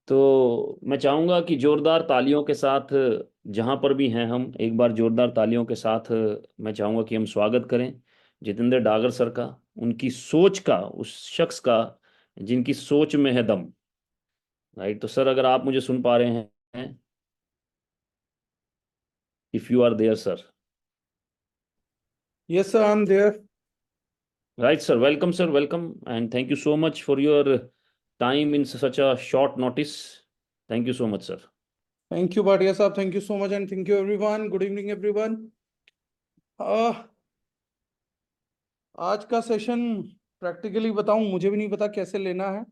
तो मैं चाहूंगा कि जोरदार तालियों के साथ जहां पर भी हैं हम एक बार जोरदार तालियों के साथ मैं चाहूंगा कि हम स्वागत करें जितेंद्र डागर सर का, उनकी सोच का, उस शख्स का जिनकी सोच में है दम। राइट। तो सर अगर आप मुझे सुन पा रहे हैं, if you are there sir. Yes, sir, I'm there. Right sir, welcome sir, welcome and thank you so much for your time in such a short notice. Thank you so much sir. Thank you, Bhatia sir. Thank you so much, and thank you, everyone. Good evening, everyone. Uh, आज का session practically बताऊं, मुझे भी नहीं पता कैसे लेना है।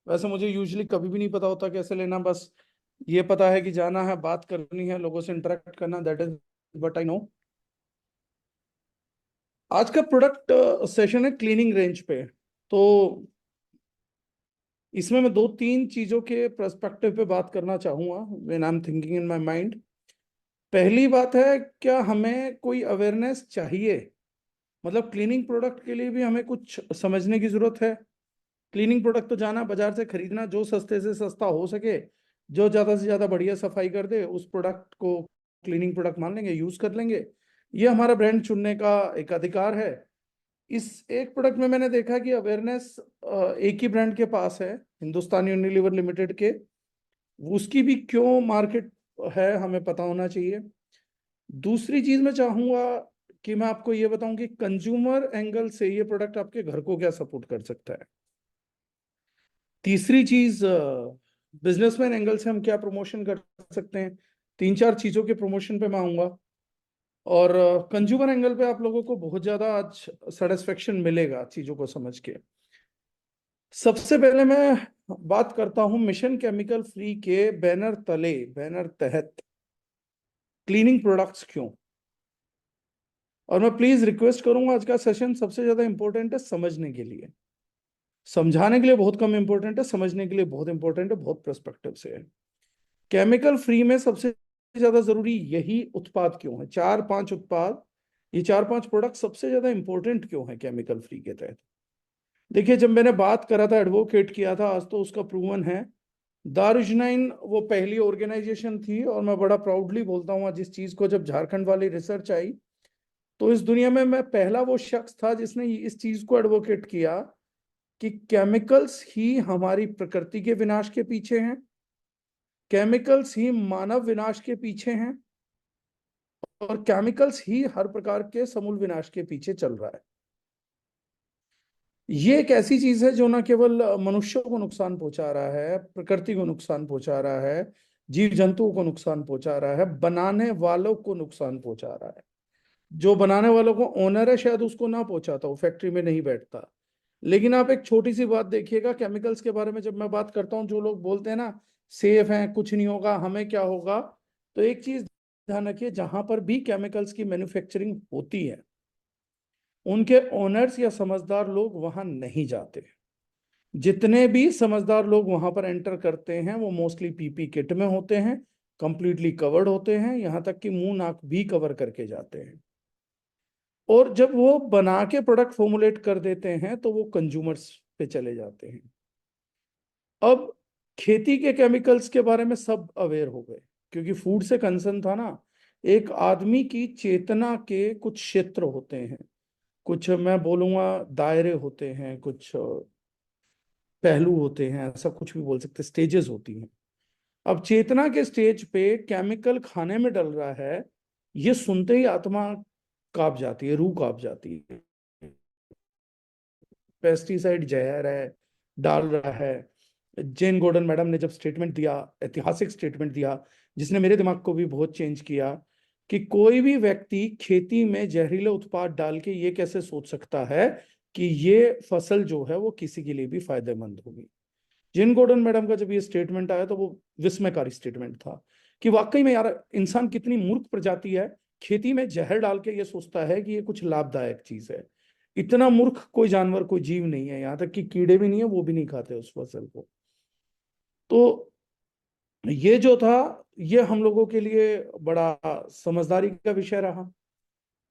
वैसे मुझे यूजुअली कभी भी नहीं पता होता कैसे लेना, बस ये पता है कि जाना है, बात करनी है, लोगों से इंटरेक्ट करना, that is what I know. आज का प्रोडक्ट सेशन है क्लीनिंग रेंज पे। तो इसमें मैं दो तीन चीजों के पर्सपेक्टिव पे बात करना चाहूंगा when I am thinking in my mind. पहली बात है, क्या हमें कोई अवेयरनेस चाहिए? मतलब क्लीनिंग प्रोडक्ट के लिए भी हमें कुछ समझने की जरूरत है। क्लीनिंग प्रोडक्ट तो जाना बाजार से खरीदना, जो सस्ते से सस्ता हो सके, जो ज्यादा से ज्यादा बढ़िया सफाई कर दे, उस प्रोडक्ट को क्लीनिंग प्रोडक्ट मान लेंगे, यूज कर लेंगे। ये हमारा ब्रांड चुनने का एक अधिकार है। इस एक प्रोडक्ट में मैंने देखा कि अवेयरनेस एक ही ब्रांड के पास है, हिंदुस्तान यूनिलीवर लिमिटेड के। उसकी भी क्यों मार्केट है हमें पता होना चाहिए। दूसरी चीज मैं चाहूंगा कि मैं आपको ये बताऊं कि कंज्यूमर एंगल से ये प्रोडक्ट आपके घर को क्या सपोर्ट कर सकता है। तीसरी चीज, बिजनेसमैन एंगल से हम क्या प्रमोशन कर सकते हैं। तीन चार चीजों के प्रमोशन पे मैं आऊंगा। और कंज्यूमर एंगल पे आप लोगों को बहुत ज्यादा आज सेटिस्फेक्शन मिलेगा चीजों को समझ के। सबसे पहले मैं बात करता हूं मिशन केमिकल फ्री के बैनर तले, बैनर तहत क्लीनिंग प्रोडक्ट्स क्यों। और मैं प्लीज रिक्वेस्ट करूंगा, आज का सेशन सबसे ज्यादा इंपॉर्टेंट है समझने के लिए। समझाने के लिए बहुत कम इंपॉर्टेंट है, समझने के लिए बहुत इंपॉर्टेंट है, बहुत पर्सपेक्टिव से है। केमिकल फ्री में सबसे ज्यादा जरूरी यही उत्पाद क्यों है? चार पांच उत्पाद, ये चार पांच प्रोडक्ट सबसे ज्यादा इंपॉर्टेंट क्यों है केमिकल फ्री के तहत? देखिए, जब मैंने बात करा था, एडवोकेट किया था, आज तो उसका प्रूवन है। दारुशनाइन वो पहली ऑर्गेनाइजेशन थी, और मैं बड़ा प्राउडली बोलता हूँ आज इस चीज को, जब झारखंड वाली रिसर्च आई तो इस दुनिया में मैं पहला वो शख्स था जिसने इस चीज को एडवोकेट किया कि केमिकल्स ही हमारी प्रकृति के विनाश के पीछे हैं, केमिकल्स ही मानव विनाश के पीछे हैं, और केमिकल्स ही हर प्रकार के समूल विनाश के पीछे चल रहा है। ये एक ऐसी चीज है जो न केवल मनुष्यों को नुकसान पहुंचा रहा है, प्रकृति को नुकसान पहुंचा रहा है, जीव जंतुओं को नुकसान पहुंचा रहा है, बनाने वालों को नुकसान पहुंचा रहा है। जो बनाने वालों को ओनर है, शायद उसको ना पहुंचाता, वो फैक्ट्री में नहीं बैठता। लेकिन आप एक छोटी सी बात देखिएगा, केमिकल्स के बारे में जब मैं बात करता हूँ, जो लोग बोलते हैं ना सेफ है, कुछ नहीं होगा, हमें क्या होगा, तो एक चीज ध्यान रखिए, जहां पर भी केमिकल्स की मैन्युफैक्चरिंग होती है, उनके ओनर्स या समझदार लोग वहां नहीं जाते। जितने भी समझदार लोग वहां पर एंटर करते हैं वो मोस्टली पीपी किट में होते हैं, कंप्लीटली कवर्ड होते हैं, यहां तक कि मुंह नाक भी कवर करके जाते हैं। और जब वो बना के प्रोडक्ट फॉर्मुलेट कर देते हैं तो वो कंज्यूमर्स पे चले जाते हैं। अब खेती के केमिकल्स के बारे में सब अवेयर हो गए, क्योंकि फूड से कंसर्न था ना। एक आदमी की चेतना के कुछ क्षेत्र होते हैं, कुछ मैं बोलूंगा दायरे होते हैं, कुछ पहलू होते हैं, ऐसा कुछ भी बोल सकते, स्टेजेस होती हैं। अब चेतना के स्टेज पे केमिकल खाने में डल रहा है, ये सुनते ही आत्मा कांप जाती है, रूह कांप जाती है। पेस्टिसाइड जहर है, डाल रहा है। जेन गॉर्डन मैडम ने जब स्टेटमेंट दिया, ऐतिहासिक स्टेटमेंट दिया, जिसने मेरे दिमाग को भी बहुत चेंज किया, कि कोई भी व्यक्ति खेती में जहरीले उत्पाद डाल के ये कैसे सोच सकता है कि ये फसल जो है वो किसी के लिए भी फायदेमंद होगी। जेन गॉर्डन मैडम का जब ये स्टेटमेंट आया तो वो विस्मयकारी स्टेटमेंट था, कि वाकई में यार इंसान कितनी मूर्ख प्रजाति है, खेती में जहर डाल के ये सोचता है कि ये कुछ लाभदायक चीज है। इतना मूर्ख कोई जानवर, कोई जीव नहीं है, यहाँ तक कि कीड़े भी नहीं है, वो भी नहीं खाते उस फसल को। तो ये जो था, ये हम लोगों के लिए बड़ा समझदारी का विषय रहा।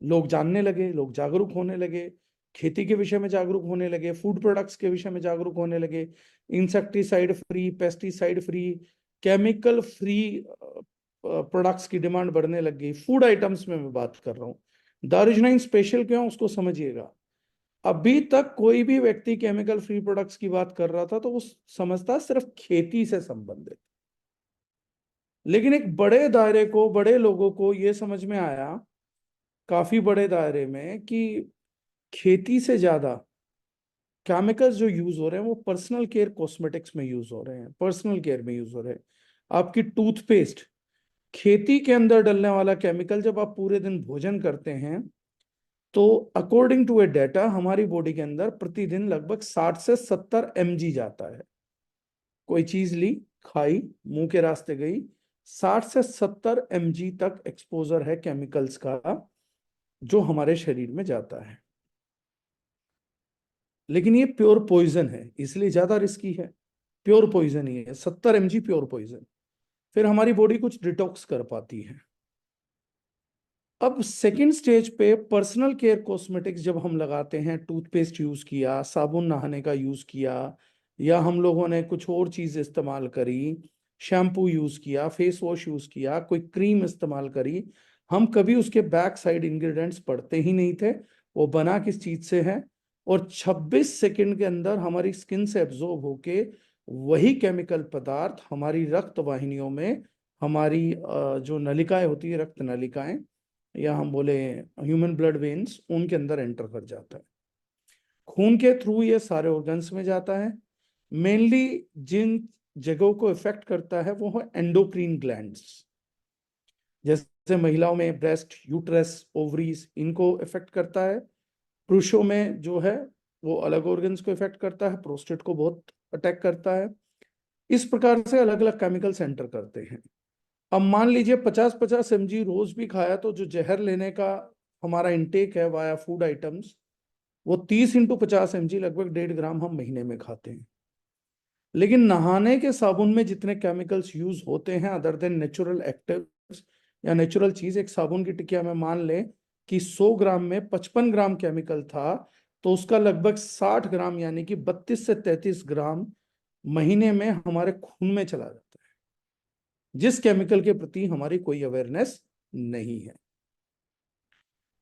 लोग जानने लगे, लोग जागरूक होने लगे खेती के विषय में जागरूक होने लगे, फूड प्रोडक्ट्स के विषय में जागरूक होने लगे, insecticide free, pesticide free, chemical free products की डिमांड बढ़ने लग गई। फूड आइटम्स में मैं बात कर रहा हूँ। दारुजनाइन स्पेशल क्यों, उसको समझिएगा। अभी तक कोई भी व्यक्ति केमिकल फ्री प्रोडक्ट्स की बात कर रहा था तो वो समझता सिर्फ खेती से संबंधित, लेकिन एक बड़े दायरे को, बड़े लोगों को ये समझ में आया, काफी बड़े दायरे में, कि खेती से ज्यादा केमिकल्स जो यूज हो रहे हैं वो पर्सनल केयर कॉस्मेटिक्स में यूज हो रहे हैं, पर्सनल केयर में यूज हो रहे हैं। आपकी टूथपेस्ट, खेती के अंदर डलने वाला केमिकल, जब आप पूरे दिन भोजन करते हैं तो अकॉर्डिंग टू ए डेटा हमारी बॉडी के अंदर प्रतिदिन लगभग 60 से 70 mg जाता है। कोई चीज ली, खाई, मुंह के रास्ते गई, 60 से 70 mg तक एक्सपोजर है केमिकल्स का जो हमारे शरीर में जाता है। लेकिन ये प्योर पॉइजन है, इसलिए ज्यादा रिस्की है। प्योर पॉइजन ही है, 70 mg प्योर पॉइजन। फिर हमारी बॉडी कुछ डिटॉक्स कर पाती है। अब सेकेंड स्टेज पे पर्सनल केयर कॉस्मेटिक्स जब हम लगाते हैं, टूथपेस्ट यूज किया, साबुन नहाने का यूज किया, या हम लोगों ने कुछ और चीज इस्तेमाल करी, शैम्पू यूज किया, फेस वॉश यूज किया, कोई क्रीम इस्तेमाल करी, हम कभी उसके बैक साइड इंग्रेडिएंट्स पढ़ते ही नहीं थे वो बना किस चीज से है, और 26 सेकंड के अंदर हमारी स्किन से एब्जॉर्ब होके वही केमिकल पदार्थ हमारी रक्त वाहिनियों में, हमारी जो नलिकाएं होती है, रक्त नलिकाएं, या हम बोले ह्यूमन ब्लड वेन्स, उनके अंदर एंटर कर जाता है। खून के थ्रू ये सारे ऑर्गन्स में जाता है। मेनली जिन जगहों को इफेक्ट करता है वो है एंडोक्रीन ग्लैंड्स, जैसे महिलाओं में ब्रेस्ट, यूट्रस, ओवरीज, इनको इफेक्ट करता है। पुरुषों में जो है वो अलग ऑर्गन्स को इफेक्ट करता है, प्रोस्टेट को बहुत अटैक करता है। इस प्रकार से अलग अलग केमिकल्स एंटर करते हैं। अब मान लीजिए 50-50 mg रोज भी खाया तो जो जहर लेने का हमारा इंटेक है वाया फूड आइटम्स, वो 30 × 50 mg, लगभग 1.5 ग्राम हम महीने में खाते हैं। लेकिन नहाने के साबुन में जितने केमिकल्स यूज होते हैं अदर देन नेचुरल एक्टिव्स या नेचुरल चीज, एक साबुन की टिकिया में मान लें कि 100 ग्राम में 55 ग्राम केमिकल था, तो उसका लगभग 60 ग्राम यानी कि 32 से 33 ग्राम महीने में हमारे खून में चला जाता है, जिस केमिकल के प्रति हमारी कोई अवेयरनेस नहीं है।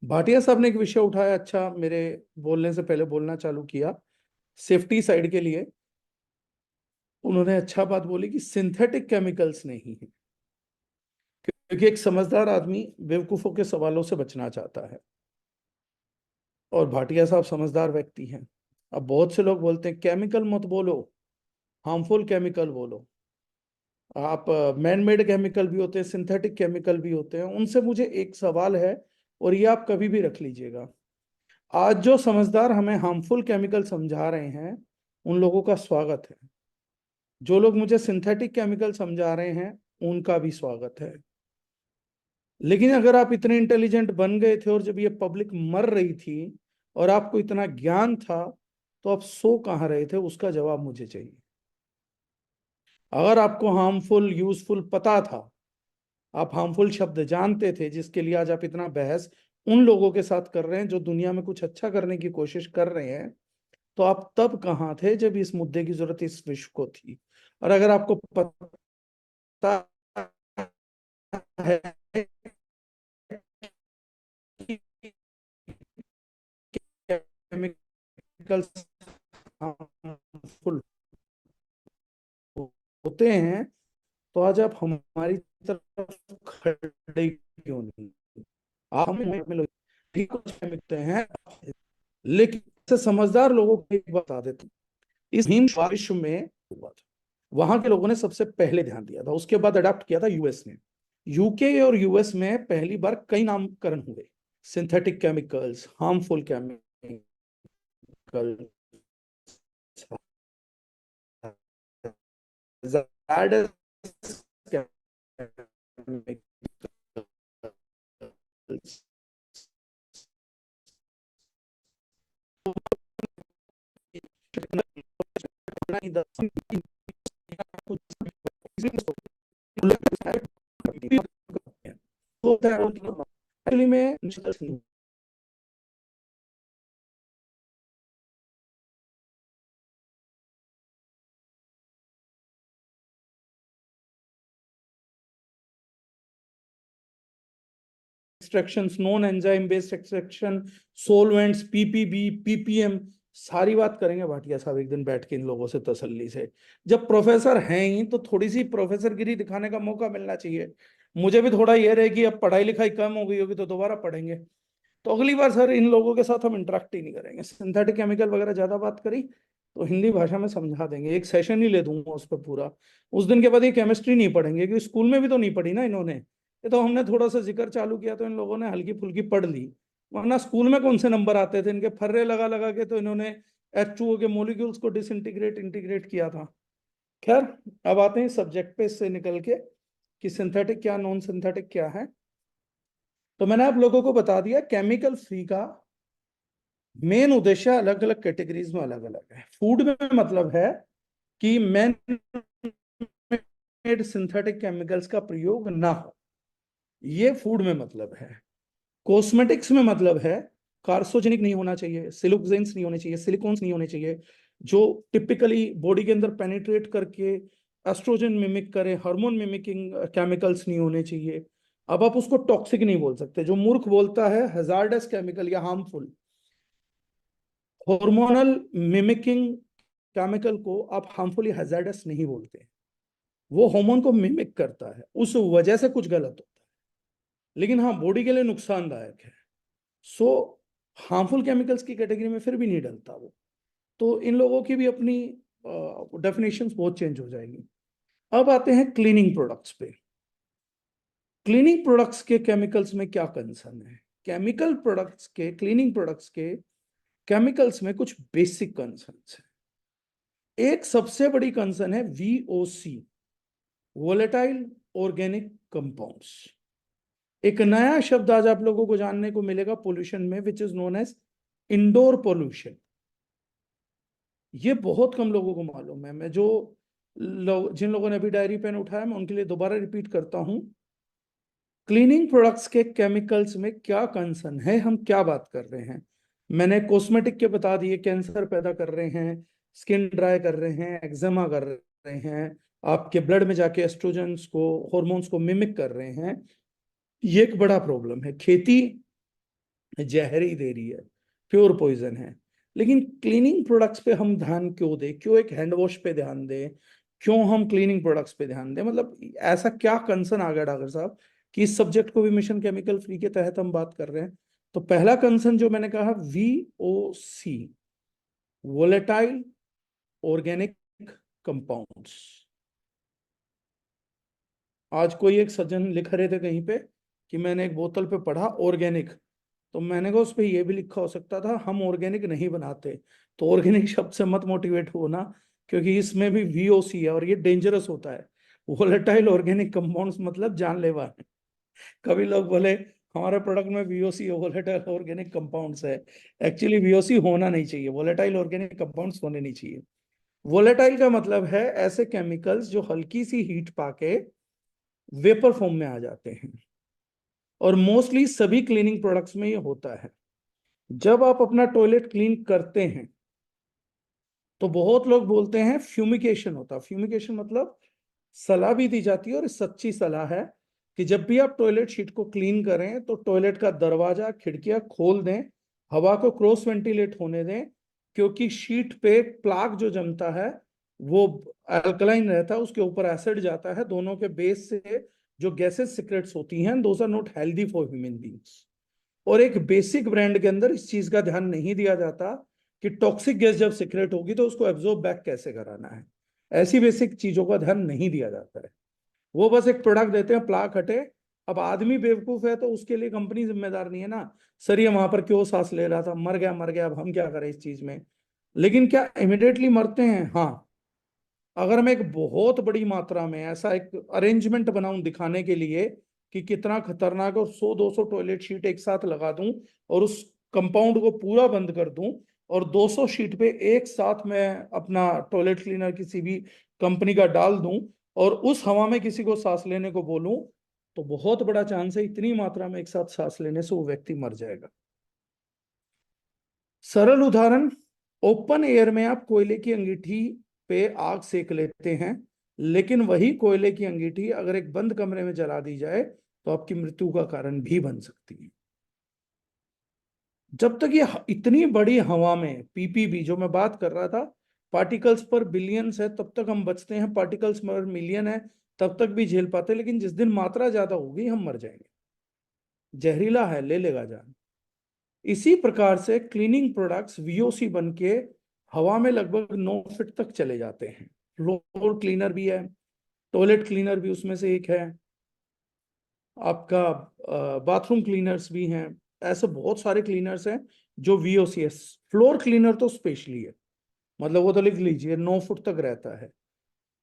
भाटिया साहब ने एक विषय उठाया, अच्छा मेरे बोलने से पहले बोलना चालू किया, सेफ्टी साइड के लिए। उन्होंने अच्छा बात बोली कि सिंथेटिक केमिकल्स नहीं है, क्योंकि एक समझदार आदमी बेवकूफों के सवालों से बचना चाहता है, और भाटिया साहब समझदार व्यक्ति हैं। अब बहुत से लोग बोलते हैं केमिकल मत बोलो, हार्मफुल केमिकल बोलो। आप मैन मेड केमिकल भी होते हैं, सिंथेटिक केमिकल भी होते हैं। उनसे मुझे एक सवाल है, और ये आप कभी भी रख लीजिएगा। आज जो समझदार हमें हार्मफुल केमिकल समझा रहे हैं उन लोगों का स्वागत है, जो लोग मुझे सिंथेटिक केमिकल समझा रहे हैं उनका भी स्वागत है। लेकिन अगर आप इतने इंटेलिजेंट बन गए थे और जब ये पब्लिक मर रही थी और आपको इतना ज्ञान था, तो आप सो कहाँ रहे थे, उसका जवाब मुझे चाहिए। अगर आपको हार्मफुल यूजफुल पता था, आप हार्मफुल शब्द जानते थे, जिसके लिए आज आप इतना बहस उन लोगों के साथ कर रहे हैं जो दुनिया में कुछ अच्छा करने की कोशिश कर रहे हैं, तो आप तब कहाँ थे जब इस मुद्दे की जरूरत इस विश्व को थी। और अगर आपको पता है कि केमिकल्स हार्मफुल होते हैं, तो आज आप हमारी तरफ खड़े क्यों नहीं? आप हमें ठीक कुछ मिलते हैं, लेकिन से समझदार लोगों को एक बात बता देते, इस हिम विश्व में हुआ था, वहां के लोगों ने सबसे पहले ध्यान दिया था, उसके बाद अडॉप्ट किया था यूएस ने। यूके और यूएस में पहली बार कई नामकरण हुए, synthetic chemicals, harmful chemicals, actually में extraction, non enzyme based extraction, solvents, PPB, PPM, सारी बात करेंगे भाटिया साहब एक दिन बैठ के इन लोगों से तसल्ली से। जब प्रोफेसर हैं ही तो थोड़ी सी प्रोफेसर गिरी दिखाने का मौका मिलना चाहिए। मुझे भी थोड़ा ये रहे कि अब पढ़ाई लिखाई कम हो गई होगी तो दोबारा पढ़ेंगे, तो अगली बार सर इन लोगों के साथ हम इंटरेक्ट ही नहीं करेंगे। सिंथेटिक केमिकल वगैरह ज्यादा बात करी तो हिंदी भाषा में समझा देंगे, एक सेशन ही ले दूंगा उस पर पूरा। उस दिन के बाद ये केमिस्ट्री नहीं पढ़ेंगे, क्योंकि स्कूल में भी तो नहीं पढ़ी ना इन्होंने, ये तो हमने थोड़ा सा जिक्र चालू किया तो इन लोगों ने हल्की फुल्की पढ़ ली, वरना स्कूल में कौन से नंबर आते थे इनके, फर्रे लगा लगा के तो इन्होंने H2O के मोलिक्यूल्स को डिसइंटीग्रेट इंटीग्रेट किया था। खैर, अब आते हैं सब्जेक्ट पे इससे निकल के कि सिंथेटिक क्या, नॉन सिंथेटिक क्या है। तो मैंने आप लोगों को बता दिया केमिकल फ्री का मेन उद्देश्य अलग अलग कैटेगरीज में अलग अलग है। फूड में मतलब है कि मैन मेड सिंथेटिक केमिकल्स का प्रयोग ना हो, ये फूड में मतलब है। कॉस्मेटिक्स में मतलब है कार्सोजेनिक नहीं होना चाहिए, सिलुक्सेंस नहीं होने चाहिए, सिलिकॉन्स नहीं होने चाहिए, जो टिपिकली बॉडी के अंदर पेनिट्रेट करके एस्ट्रोजन मिमिक करे, हार्मोन मिमिकिंग केमिकल्स नहीं होने चाहिए। अब आप उसको टॉक्सिक नहीं बोल सकते, जो मूर्ख बोलता है हैजार्डस केमिकल या हार्मफुल, हार्मोनल मिमिकिंग केमिकल को आप हार्मफुल या हैजार्डस नहीं बोलते, वो हार्मोन को मिमिक करता है, उस वजह से कुछ गलत होता है, लेकिन हाँ बॉडी के लिए नुकसानदायक है। सो हार्मफुल केमिकल्स की कैटेगरी में फिर भी नहीं डलता वो। तो इन लोगों की भी अपनी डेफिनेशंस बहुत चेंज हो जाएगी। अब आते हैं क्लीनिंग प्रोडक्ट्स पे। क्लीनिंग प्रोडक्ट्स के केमिकल्स में क्या कंसर्न है? केमिकल प्रोडक्ट्स के, क्लीनिंग प्रोडक्ट्स के केमिकल्स में कुछ बेसिक कंसर्न्स हैं। एक सबसे बड़ी कंसर्न है VOC, वोलेटाइल ऑर्गेनिक कंपाउंड्स। एक नया शब्द आज आप लोगों को जानने को मिलेगा पोल्यूशन में, which is known as indoor pollution. ये बहुत कम लोगों को मालूम है। मैं जो जिन लोगों ने अभी डायरी पेन उठाया मैं उनके लिए दोबारा रिपीट करता हूं। क्लीनिंग प्रोडक्ट्स के केमिकल्स में क्या कंसर्न है, हम क्या बात कर रहे हैं? मैंने कॉस्मेटिक के बता दिए, कैंसर पैदा कर रहे हैं, स्किन ड्राई कर रहे हैं, एक्जिमा कर रहे हैं, आपके ब्लड में जाके एस्ट्रोजन्स को, हॉर्मोन्स को मिमिक कर रहे हैं। ये एक बड़ा प्रॉब्लम है। खेती जहरी दे रही है, प्योर पॉइजन है। लेकिन क्लीनिंग प्रोडक्ट्स पे हम ध्यान क्यों दें? क्यों एक हैंड वॉश पे ध्यान दें? क्यों हम क्लीनिंग प्रोडक्ट्स पे ध्यान दें? मतलब ऐसा क्या कंसर्न आ गया डॉक्टर साहब कि इस सब्जेक्ट को भी मिशन केमिकल फ्री के तहत हम बात कर रहे हैं? तो पहला कंसर्न जो मैंने कहा, VOC, वोलेटाइल ऑर्गेनिक कंपाउंड्स। आज कोई एक सज्जन लिख रहे थे कहीं पे कि मैंने एक बोतल पे पढ़ा ऑर्गेनिक, तो मैंने कहा उस पर यह भी लिखा हो सकता था हम ऑर्गेनिक नहीं बनाते। तो ऑर्गेनिक शब्द से मत मोटिवेट होना, क्योंकि इसमें भी VOC है और ये डेंजरस होता है। वोलेटाइल ऑर्गेनिक कंपाउंड्स मतलब जानलेवा है। कभी लोग बोले हमारे प्रोडक्ट में VOC है, वोलेटाइल ऑर्गेनिक कंपाउंड्स है। एक्चुअली VOC होना नहीं चाहिए, वोलेटाइल ऑर्गेनिक कंपाउंड्स होने नहीं चाहिए। वोलेटाइल का मतलब है ऐसे केमिकल्स जो हल्की सी हीट पाके वेपर फॉर्म में आ जाते हैं, और मोस्टली सभी क्लीनिंग प्रोडक्ट्स में ये होता है। जब आप अपना टॉयलेट क्लीन करते हैं तो बहुत लोग बोलते हैं फ्यूमिकेशन होता है। फ्यूमिकेशन मतलब सलाह भी दी जाती है, और सच्ची सलाह है कि जब भी आप टॉयलेट शीट को क्लीन करें तो टॉयलेट का दरवाजा, खिड़कियां खोल दें, हवा को क्रॉस वेंटिलेट होने दें, क्योंकि शीट पे प्लाक जो जमता है वो अल्कलाइन रहता है, उसके ऊपर एसिड जाता है, दोनों के बेस से जो गैसेस सिक्रेट्स होती हैं, those are not healthy for human beings. और एक बेसिक ब्रांड के अंदर इस चीज का ध्यान नहीं दिया जाता कि टॉक्सिक गैस जब सिक्रेट होगी तो उसको एब्जॉर्ब बैक कैसे कराना है। ऐसी बेसिक चीजों का ध्यान नहीं दिया जाता है। वो बस एक प्रोडक्ट देते हैं, प्लाक हटे। अब आदमी बेवकूफ है तो उसके लिए कंपनी जिम्मेदार नहीं है ना, सर ये वहां पर क्यों सांस ले रहा था, मर गया मर गया, अब हम क्या करें इस चीज में। लेकिन क्या इमिडिएटली मरते हैं? हाँ। अगर मैं एक बहुत बड़ी मात्रा में ऐसा एक अरेंजमेंट बनाऊं दिखाने के लिए कि कितना खतरनाक, और 100-200 टॉयलेट शीट एक साथ लगा दूं और उस कंपाउंड को पूरा बंद कर दूं, और 200 शीट पे एक साथ मैं अपना टॉयलेट क्लीनर किसी भी कंपनी का डाल दूं और उस हवा में किसी को सांस लेने को बोलूं, तो बहुत बड़ा चांस है इतनी मात्रा में एक साथ सांस लेने से वो व्यक्ति मर जाएगा। सरल उदाहरण, ओपन एयर में आप कोयले की अंगीठी पे आग सेक लेते हैं, लेकिन वही कोयले की अंगीठी अगर एक बंद कमरे में जला दी जाए तो आपकी मृत्यु का कारण भी बन सकती है। जब तक ये इतनी बड़ी हवा में पीपीबी जो मैं बात कर रहा था, पार्टिकल्स पर बिलियंस है, तब तक हम बचते हैं, पार्टिकल्स पर मिलियन है तब तक भी झेल पाते हैं, लेकिन जिस दिन मात्रा ज्यादा होगी हम मर जाएंगे। जहरीला है, ले लेगा जान। इसी प्रकार से क्लीनिंग प्रोडक्ट्स वीओसी बन के हवा में लगभग 9 फीट तक चले जाते हैं। फ्लोर क्लीनर भी है, टॉयलेट क्लीनर भी उसमें से एक है, आपका बाथरूम क्लीनर्स भी हैं। ऐसे बहुत सारे क्लीनर्स हैं जो वीओसीएस, फ्लोर क्लीनर तो स्पेशली है, मतलब वो तो लिख लीजिए 9 फुट तक रहता है।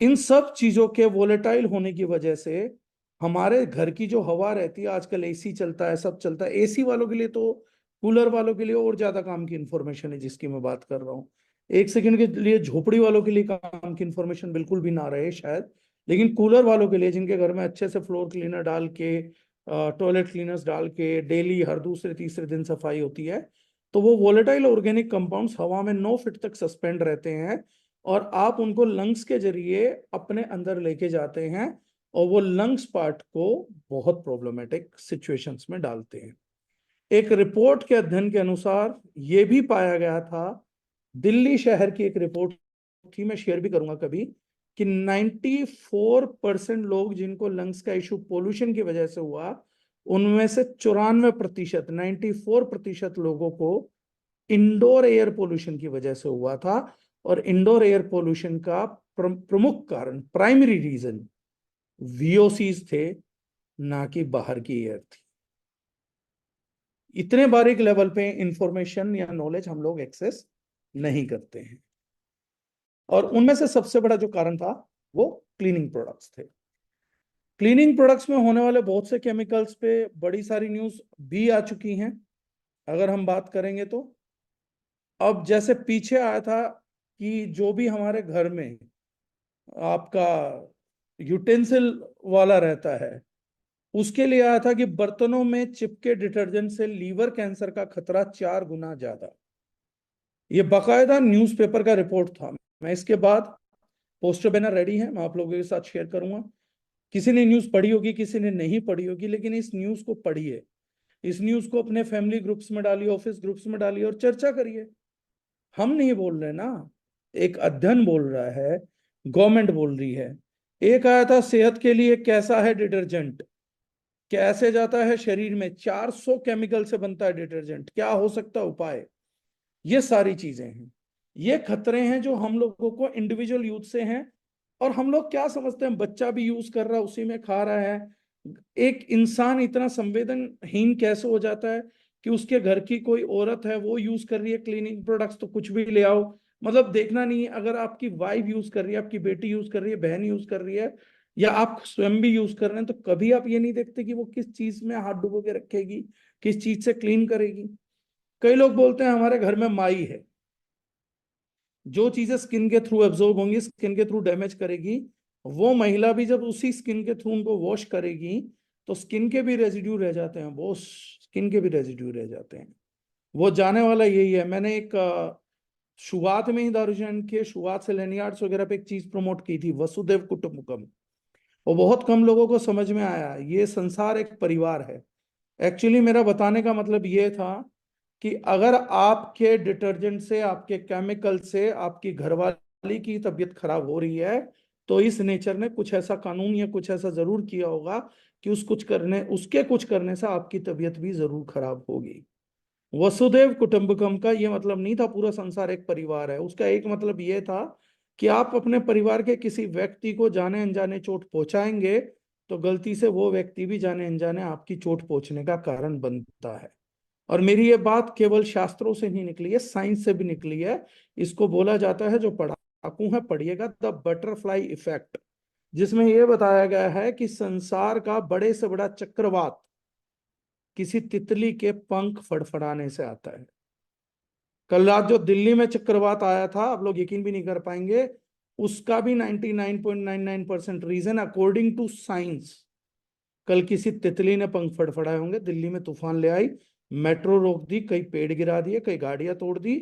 इन सब चीजों के वोलेटाइल होने की वजह से हमारे घर की जो हवा रहती है, आजकल एसी चलता है, सब चलता है, एसी वालों के लिए तो, कूलर वालों के लिए और ज्यादा काम की इंफॉर्मेशन है जिसकी मैं बात कर रहा हूँ। एक सेकंड के लिए झोपड़ी वालों के लिए काम की इंफॉर्मेशन बिल्कुल भी ना रहे शायद, लेकिन कूलर वालों के लिए जिनके घर में अच्छे से फ्लोर क्लीनर डाल के, टॉयलेट क्लीनर्स डाल के डेली हर दूसरे तीसरे दिन सफाई होती है, तो वो वोलेटाइल ऑर्गेनिक कंपाउंड्स हवा में 9 फीट तक सस्पेंड रहते हैं, और आप उनको लंग्स के जरिए अपने अंदर लेके जाते हैं, और वो लंग्स पार्ट को बहुत प्रॉब्लमेटिक सिचुएशंस में डालते हैं। एक रिपोर्ट के अध्ययन के अनुसार ये भी पाया गया था, दिल्ली शहर की एक रिपोर्ट थी, मैं शेयर भी करूंगा कभी, कि 94% लोग जिनको लंग्स का इशू पोल्यूशन की वजह से हुआ, उनमें से 94%, 94% लोगों को इंडोर एयर पोल्यूशन की वजह से हुआ था। और इंडोर एयर पोल्यूशन का प्रमुख कारण, प्राइमरी रीजन वीओसीज थे, ना कि बाहर की एयर थी। इतने बारीक लेवल पे इंफॉर्मेशन या नॉलेज हम लोग एक्सेस नहीं करते हैं। और उनमें से सबसे बड़ा जो कारण था वो क्लीनिंग प्रोडक्ट्स थे। क्लीनिंग प्रोडक्ट्स में होने वाले बहुत से केमिकल्स पे बड़ी सारी न्यूज भी आ चुकी हैं, अगर हम बात करेंगे तो। अब जैसे पीछे आया था कि जो भी हमारे घर में आपका यूटेंसिल वाला रहता है, उसके लिए आया था कि बर्तनों में चिपके डिटर्जेंट से लीवर कैंसर का खतरा 4 गुना ज्यादा। ये बाकायदा न्यूज़पेपर का रिपोर्ट था। मैं इसके बाद पोस्टर बैनर रेडी है, मैं आप लोगों के साथ शेयर करूंगा। किसी ने न्यूज़ पढ़ी होगी, किसी ने नहीं पढ़ी होगी, लेकिन इस न्यूज़ को पढ़िए, इस न्यूज़ को अपने फैमिली ग्रुप्स में डालिए, ऑफिस ग्रुप्स में डालिए और चर्चा करिए। हम नहीं बोल रहे ना, एक अध्ययन बोल रहा है, गवर्नमेंट बोल रही है। एक आया था सेहत के लिए कैसा है डिटर्जेंट, कैसे जाता है शरीर में, 400 केमिकल से बनता है डिटर्जेंट, क्या हो सकता है उपाय। ये सारी चीजें हैं, ये खतरे हैं जो हम लोगों को इंडिविजुअल यूज से हैं। और हम लोग क्या समझते हैं, बच्चा भी यूज कर रहा है, उसी में खा रहा है। एक इंसान इतना संवेदनहीन कैसे हो जाता है कि उसके घर की कोई औरत है, वो यूज कर रही है क्लीनिंग प्रोडक्ट्स तो कुछ भी ले आओ। मतलब देखना नहीं है, अगर आपकी वाइफ यूज कर रही है, आपकी बेटी यूज कर रही है, बहन यूज कर रही है, या आप स्वयं भी यूज कर रहे हैं, तो कभी आप ये नहीं देखते कि वो किस चीज में हाथ डुबो के रखेगी, किस चीज से क्लीन करेगी। कई लोग बोलते हैं हमारे घर में माई है, जो चीजें स्किन के थ्रू एब्जॉर्ब होंगी, स्किन के थ्रू डैमेज करेगी, वो महिला भी जब उसी स्किन के थ्रू उनको वॉश करेगी, तो स्किन के भी रेजिड्यू रह जाते हैं, वो स्किन के भी रेजिड्यू रह जाते हैं। वो जाने वाला यही है। मैंने एक शुरुआत में ही दारूजन के शुरुआत से लेनियार्ड्स वगैरह पे एक चीज प्रमोट की थी, वसुदेव कुटुंबकम। वो बहुत कम लोगों को समझ में आया, ये संसार एक परिवार है। एक्चुअली मेरा बताने का मतलब ये था कि अगर आपके डिटर्जेंट से, आपके केमिकल से आपकी घरवाली की तबीयत खराब हो रही है, तो इस नेचर ने कुछ ऐसा कानून या कुछ ऐसा जरूर किया होगा कि उसके कुछ करने से आपकी तबीयत भी जरूर खराब होगी। वसुदेव कुटुंबकम का ये मतलब नहीं था पूरा संसार एक परिवार है, उसका एक मतलब ये था कि आप अपने परिवार के किसी व्यक्ति को जाने अनजाने चोट पहुंचाएंगे, तो गलती से वो व्यक्ति भी जाने अनजाने आपकी चोट पहुंचने का कारण बनता है। और मेरी ये बात केवल शास्त्रों से नहीं निकली है, साइंस से भी निकली है। इसको बोला जाता है, जो पढ़ाकू है पढ़िएगा, द बटरफ्लाई इफेक्ट, जिसमें यह बताया गया है कि संसार का बड़े से बड़ा चक्रवात किसी तितली के पंख फड़फड़ाने से आता है। कल रात जो दिल्ली में चक्रवात आया था, आप लोग यकीन भी नहीं कर पाएंगे, उसका भी 99.99% रीजन अकॉर्डिंग टू साइंस, कल किसी तितली ने पंख फड़फड़ाए होंगे। दिल्ली में तूफान ले आई, मेट्रो रोक दी, कई पेड़ गिरा दिए, कई गाड़ियां तोड़ दी,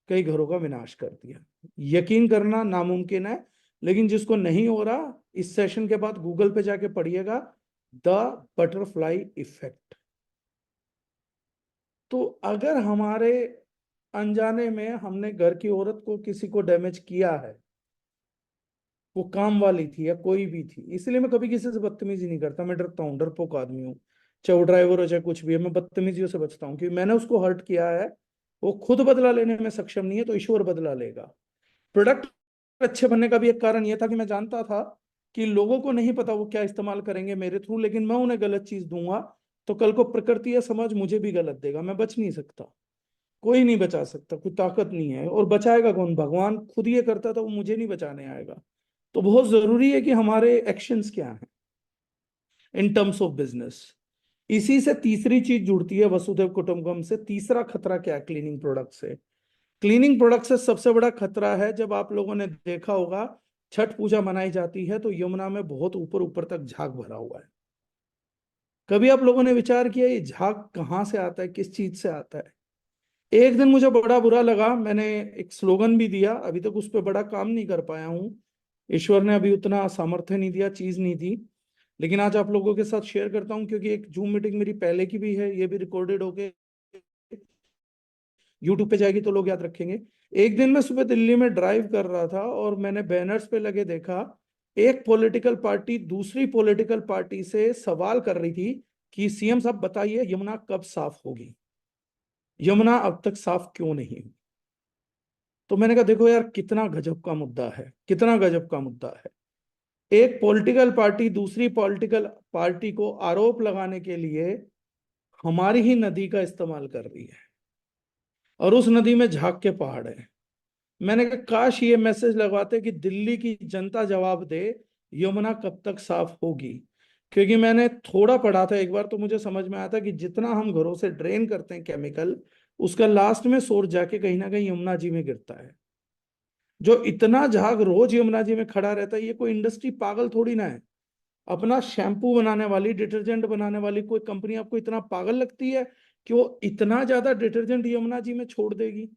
कई घरों का विनाश कर दिया। यकीन करना नामुमकिन है, लेकिन जिसको नहीं हो रहा, इस सेशन के बाद गूगल पे जाके पढ़िएगा, द बटरफ्लाई इफेक्ट। तो अगर हमारे अनजाने में हमने घर की औरत को किसी को डैमेज किया है, वो काम वाली थी या कोई भी थी, इसलिए मैं कभी किसी से बदतमीजी नहीं करता, मैं डरता हूँ, डरपोक आदमी हूँ। चाहे वो ड्राइवर हो चाहे कुछ भी है, मैं बदतमीजियों से बचता हूँ, क्योंकि मैंने उसको हर्ट किया है। वो खुद बदला लेने में सक्षम नहीं है, तो ईश्वर बदला लेगा। प्रोडक्ट अच्छे बनने का भी एक कारण यह था कि मैं जानता था कि लोगों को नहीं पता वो क्या इस्तेमाल करेंगे मेरे थ्रू, लेकिन मैं उन्हें गलत चीज दूंगा तो कल को प्रकृति या समाज मुझे भी गलत देगा। मैं बच नहीं सकता, कोई नहीं बचा सकता, कोई ताकत नहीं है। और बचाएगा कौन? भगवान खुद ये करता था, वो मुझे नहीं बचाने आएगा। तो बहुत जरूरी है कि हमारे एक्शंस क्या हैं इन टर्म्स ऑफ बिजनेस। इसी से तीसरी चीज जुड़ती है वसुधैव कुटुंबकम से। तीसरा खतरा क्या है क्लीनिंग प्रोडक्ट से? क्लीनिंग प्रोडक्ट से सबसे बड़ा खतरा है, जब आप लोगों ने देखा होगा छठ पूजा मनाई जाती है तो यमुना में बहुत ऊपर ऊपर तक झाग भरा हुआ है। कभी आप लोगों ने विचार किया ये झाग कहाँ से आता है, किस चीज से आता है? एक दिन मुझे बड़ा बुरा लगा, मैंने एक स्लोगन भी दिया, अभी तक उस पर बड़ा काम नहीं कर पाया हूं। ईश्वर ने अभी उतना सामर्थ्य नहीं दिया, चीज नहीं दी। लेकिन आज आप लोगों के साथ शेयर करता हूं, क्योंकि एक जूम मीटिंग मेरी पहले की भी है, ये भी रिकॉर्डेड होके यूट्यूब पे जाएगी तो लोग याद रखेंगे। एक दिन मैं सुबह दिल्ली में ड्राइव कर रहा था और मैंने बैनर्स पे लगे देखा, एक पॉलिटिकल पार्टी दूसरी पॉलिटिकल पार्टी से सवाल कर रही थी कि सीएम साहब बताइए यमुना कब साफ होगी, यमुना अब तक साफ क्यों नहीं हुई। तो मैंने कहा देखो यार, कितना गजब का मुद्दा है, कितना गजब का मुद्दा है। एक पॉलिटिकल पार्टी दूसरी पॉलिटिकल पार्टी को आरोप लगाने के लिए हमारी ही नदी का इस्तेमाल कर रही है, और उस नदी में झाग के पहाड़ है। मैंने कहा काश ये मैसेज लगवाते कि दिल्ली की जनता जवाब दे यमुना कब तक साफ होगी। क्योंकि मैंने थोड़ा पढ़ा था एक बार, तो मुझे समझ में आया था कि जितना हम घरों से ड्रेन करते हैं केमिकल, उसका लास्ट में सोर्स जाके कहीं ना कहीं यमुना जी में गिरता है। जो इतना झाग रोज यमुना जी में खड़ा रहता है, ये कोई इंडस्ट्री पागल थोड़ी ना है। अपना शैम्पू बनाने वाली, डिटर्जेंट बनाने वाली कोई कंपनी आपको इतना पागल लगती है कि वो इतना ज्यादा डिटर्जेंट यमुना जी में छोड़ देगी?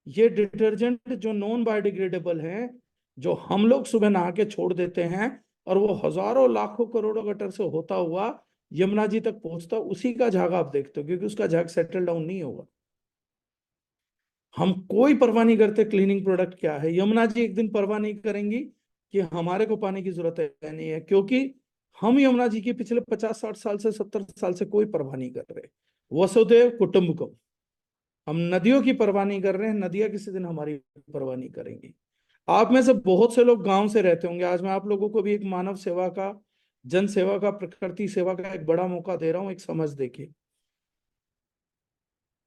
ये डिटर्जेंट जो नॉन बायोडिग्रेडेबल हैं, जो हम लोग सुबह नहा के छोड़ देते हैं, और वो हजारों लाखों करोड़ों गटर से होता हुआ यमुना जी तक पहुंचता, उसी का झाग आप देखते हो, क्योंकि उसका झाग सेटल डाउन नहीं होगा। हम कोई परवाह नहीं करते क्लीनिंग प्रोडक्ट क्या है। यमुना जी एक दिन परवाह नहीं करेंगी कि हमारे को पानी की जरूरत है नहीं है, क्योंकि हम यमुना जी की पिछले 50-60 साल से 70 साल से कोई परवाह नहीं कर रहे। वसुधैव कुटुंबकम। हम नदियों की परवाह नहीं कर रहे हैं, नदियां किसी दिन हमारी परवाह नहीं करेंगी। आप में से बहुत से लोग गांव से रहते होंगे, आज मैं आप लोगों को भी एक मानव सेवा का, जन सेवा का, प्रकृति सेवा का एक बड़ा मौका दे रहा हूं, एक समझ देखिए।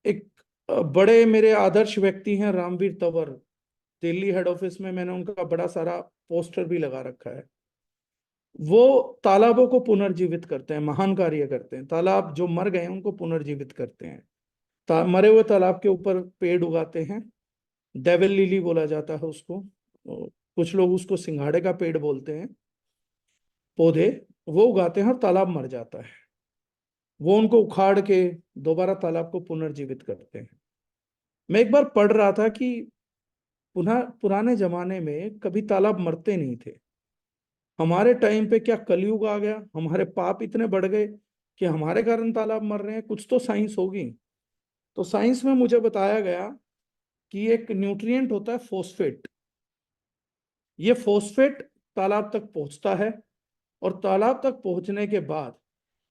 एक बड़े मेरे आदर्श व्यक्ति हैं रामवीर तंवर, दिल्ली हेड ऑफिस में मैंने उनका बड़ा सारा पोस्टर भी लगा रखा है। वो तालाबों को पुनर्जीवित करते हैं, महान कार्य करते हैं। तालाब जो मर गए हैं उनको पुनर्जीवित करते हैं। मरे हुए तालाब के ऊपर पेड़ उगाते हैं, डेविल लिली बोला जाता है उसको, कुछ लोग उसको सिंघाड़े का पेड़ बोलते हैं, पौधे वो उगाते हैं और तालाब मर जाता है। वो उनको उखाड़ के दोबारा तालाब को पुनर्जीवित करते हैं। मैं एक बार पढ़ रहा था कि पुनः पुराने जमाने में कभी तालाब मरते नहीं थे। हमारे टाइम पे क्या कलयुग आ गया, हमारे पाप इतने बढ़ गए कि हमारे कारण तालाब मर रहे हैं? कुछ तो साइंस होगी। तो साइंस में मुझे बताया गया कि एक न्यूट्रिएंट होता है फोस्फेट। ये फोस्फेट तालाब तक पहुंचता है, और तालाब तक पहुंचने के बाद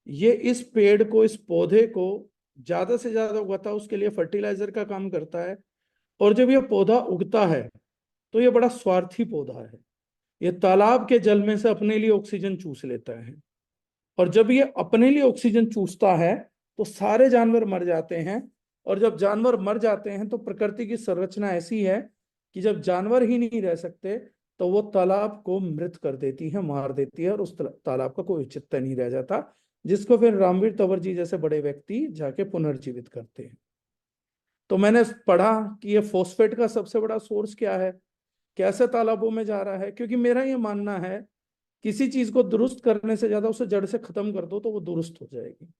ये इस पेड़ को, इस पौधे को ज्यादा से ज्यादा उगाता है, उसके लिए फर्टिलाइजर का काम करता है। और जब ये पौधा उगता है तो ये बड़ा स्वार्थी पौधा है। ये तालाब के जल में से अपने लिए ऑक्सीजन चूस लेता है, और जब ये अपने लिए ऑक्सीजन चूसता है तो सारे जानवर मर जाते हैं। और जब जानवर मर जाते हैं तो प्रकृति की संरचना ऐसी है कि जब जानवर ही नहीं रह सकते तो वो तालाब को मृत कर देती है, मार देती है, और उस तालाब का कोई औचित्य नहीं रह जाता, जिसको फिर रामवीर तंवर जी जैसे बड़े व्यक्ति जाके पुनर्जीवित करते हैं। तो मैंने पढ़ा कि ये फॉस्फेट का सबसे बड़ा सोर्स क्या है, कैसे तालाबों में जा रहा है। क्योंकि मेरा ये मानना है, किसी चीज को दुरुस्त करने से ज्यादा उसे जड़ से खत्म कर दो तो वो दुरुस्त हो जाएगी।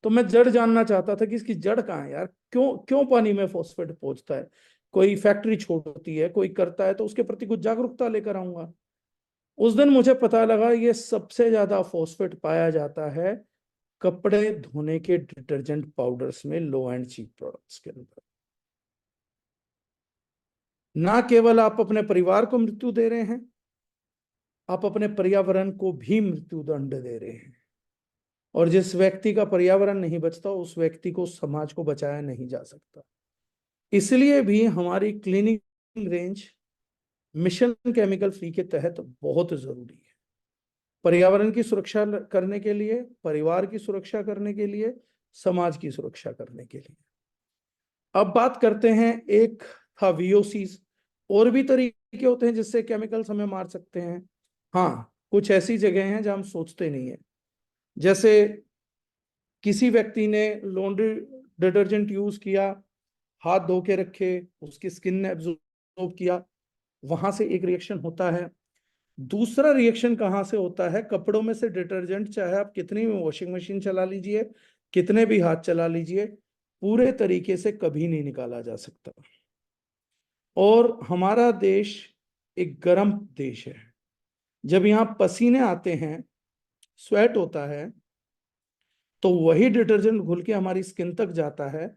तो मैं जड़ जानना चाहता था कि इसकी जड़ कहाँ है यार, क्यों क्यों पानी में फॉस्फेट पहुंचता है। कोई फैक्ट्री छोड़ती है, कोई करता है, तो उसके प्रति कुछ जागरूकता लेकर आऊंगा। उस दिन मुझे पता लगा ये सबसे ज्यादा फॉस्फेट पाया जाता है कपड़े धोने के डिटर्जेंट पाउडर्स में, लो एंड चीप प्रोडक्ट्स के अंदर। ना केवल आप अपने परिवार को मृत्यु दे रहे हैं, आप अपने पर्यावरण को भी मृत्यु दंड दे रहे हैं। और जिस व्यक्ति का पर्यावरण नहीं बचता, उस व्यक्ति को, समाज को बचाया नहीं जा सकता। इसलिए भी हमारी cleaning range mission chemical free के तहत बहुत जरूरी है, पर्यावरण की सुरक्षा करने के लिए, परिवार की सुरक्षा करने के लिए, समाज की सुरक्षा करने के लिए। अब बात करते हैं, एक था वीओसीज, और भी तरीके होते हैं जिससे केमिकल्स हमें मार सकते हैं। हाँ, कुछ ऐसी जगह हैं जहां हम सोचते नहीं है। जैसे किसी व्यक्ति ने लॉन्ड्री डिटर्जेंट यूज किया, हाथ धो के रखे, उसकी स्किन ने एब्जॉर्ब किया, वहां से एक रिएक्शन होता है। दूसरा रिएक्शन कहां से होता है? कपड़ों में से डिटर्जेंट, चाहे आप कितनी भी वॉशिंग मशीन चला लीजिए, कितने भी हाथ चला लीजिए, पूरे तरीके से कभी नहीं निकाला जा सकता। और हमारा देश एक गर्म देश है। जब यहाँ पसीने आते हैं, स्वेट होता है, तो वही डिटर्जेंट घुल के हमारी स्किन तक जाता है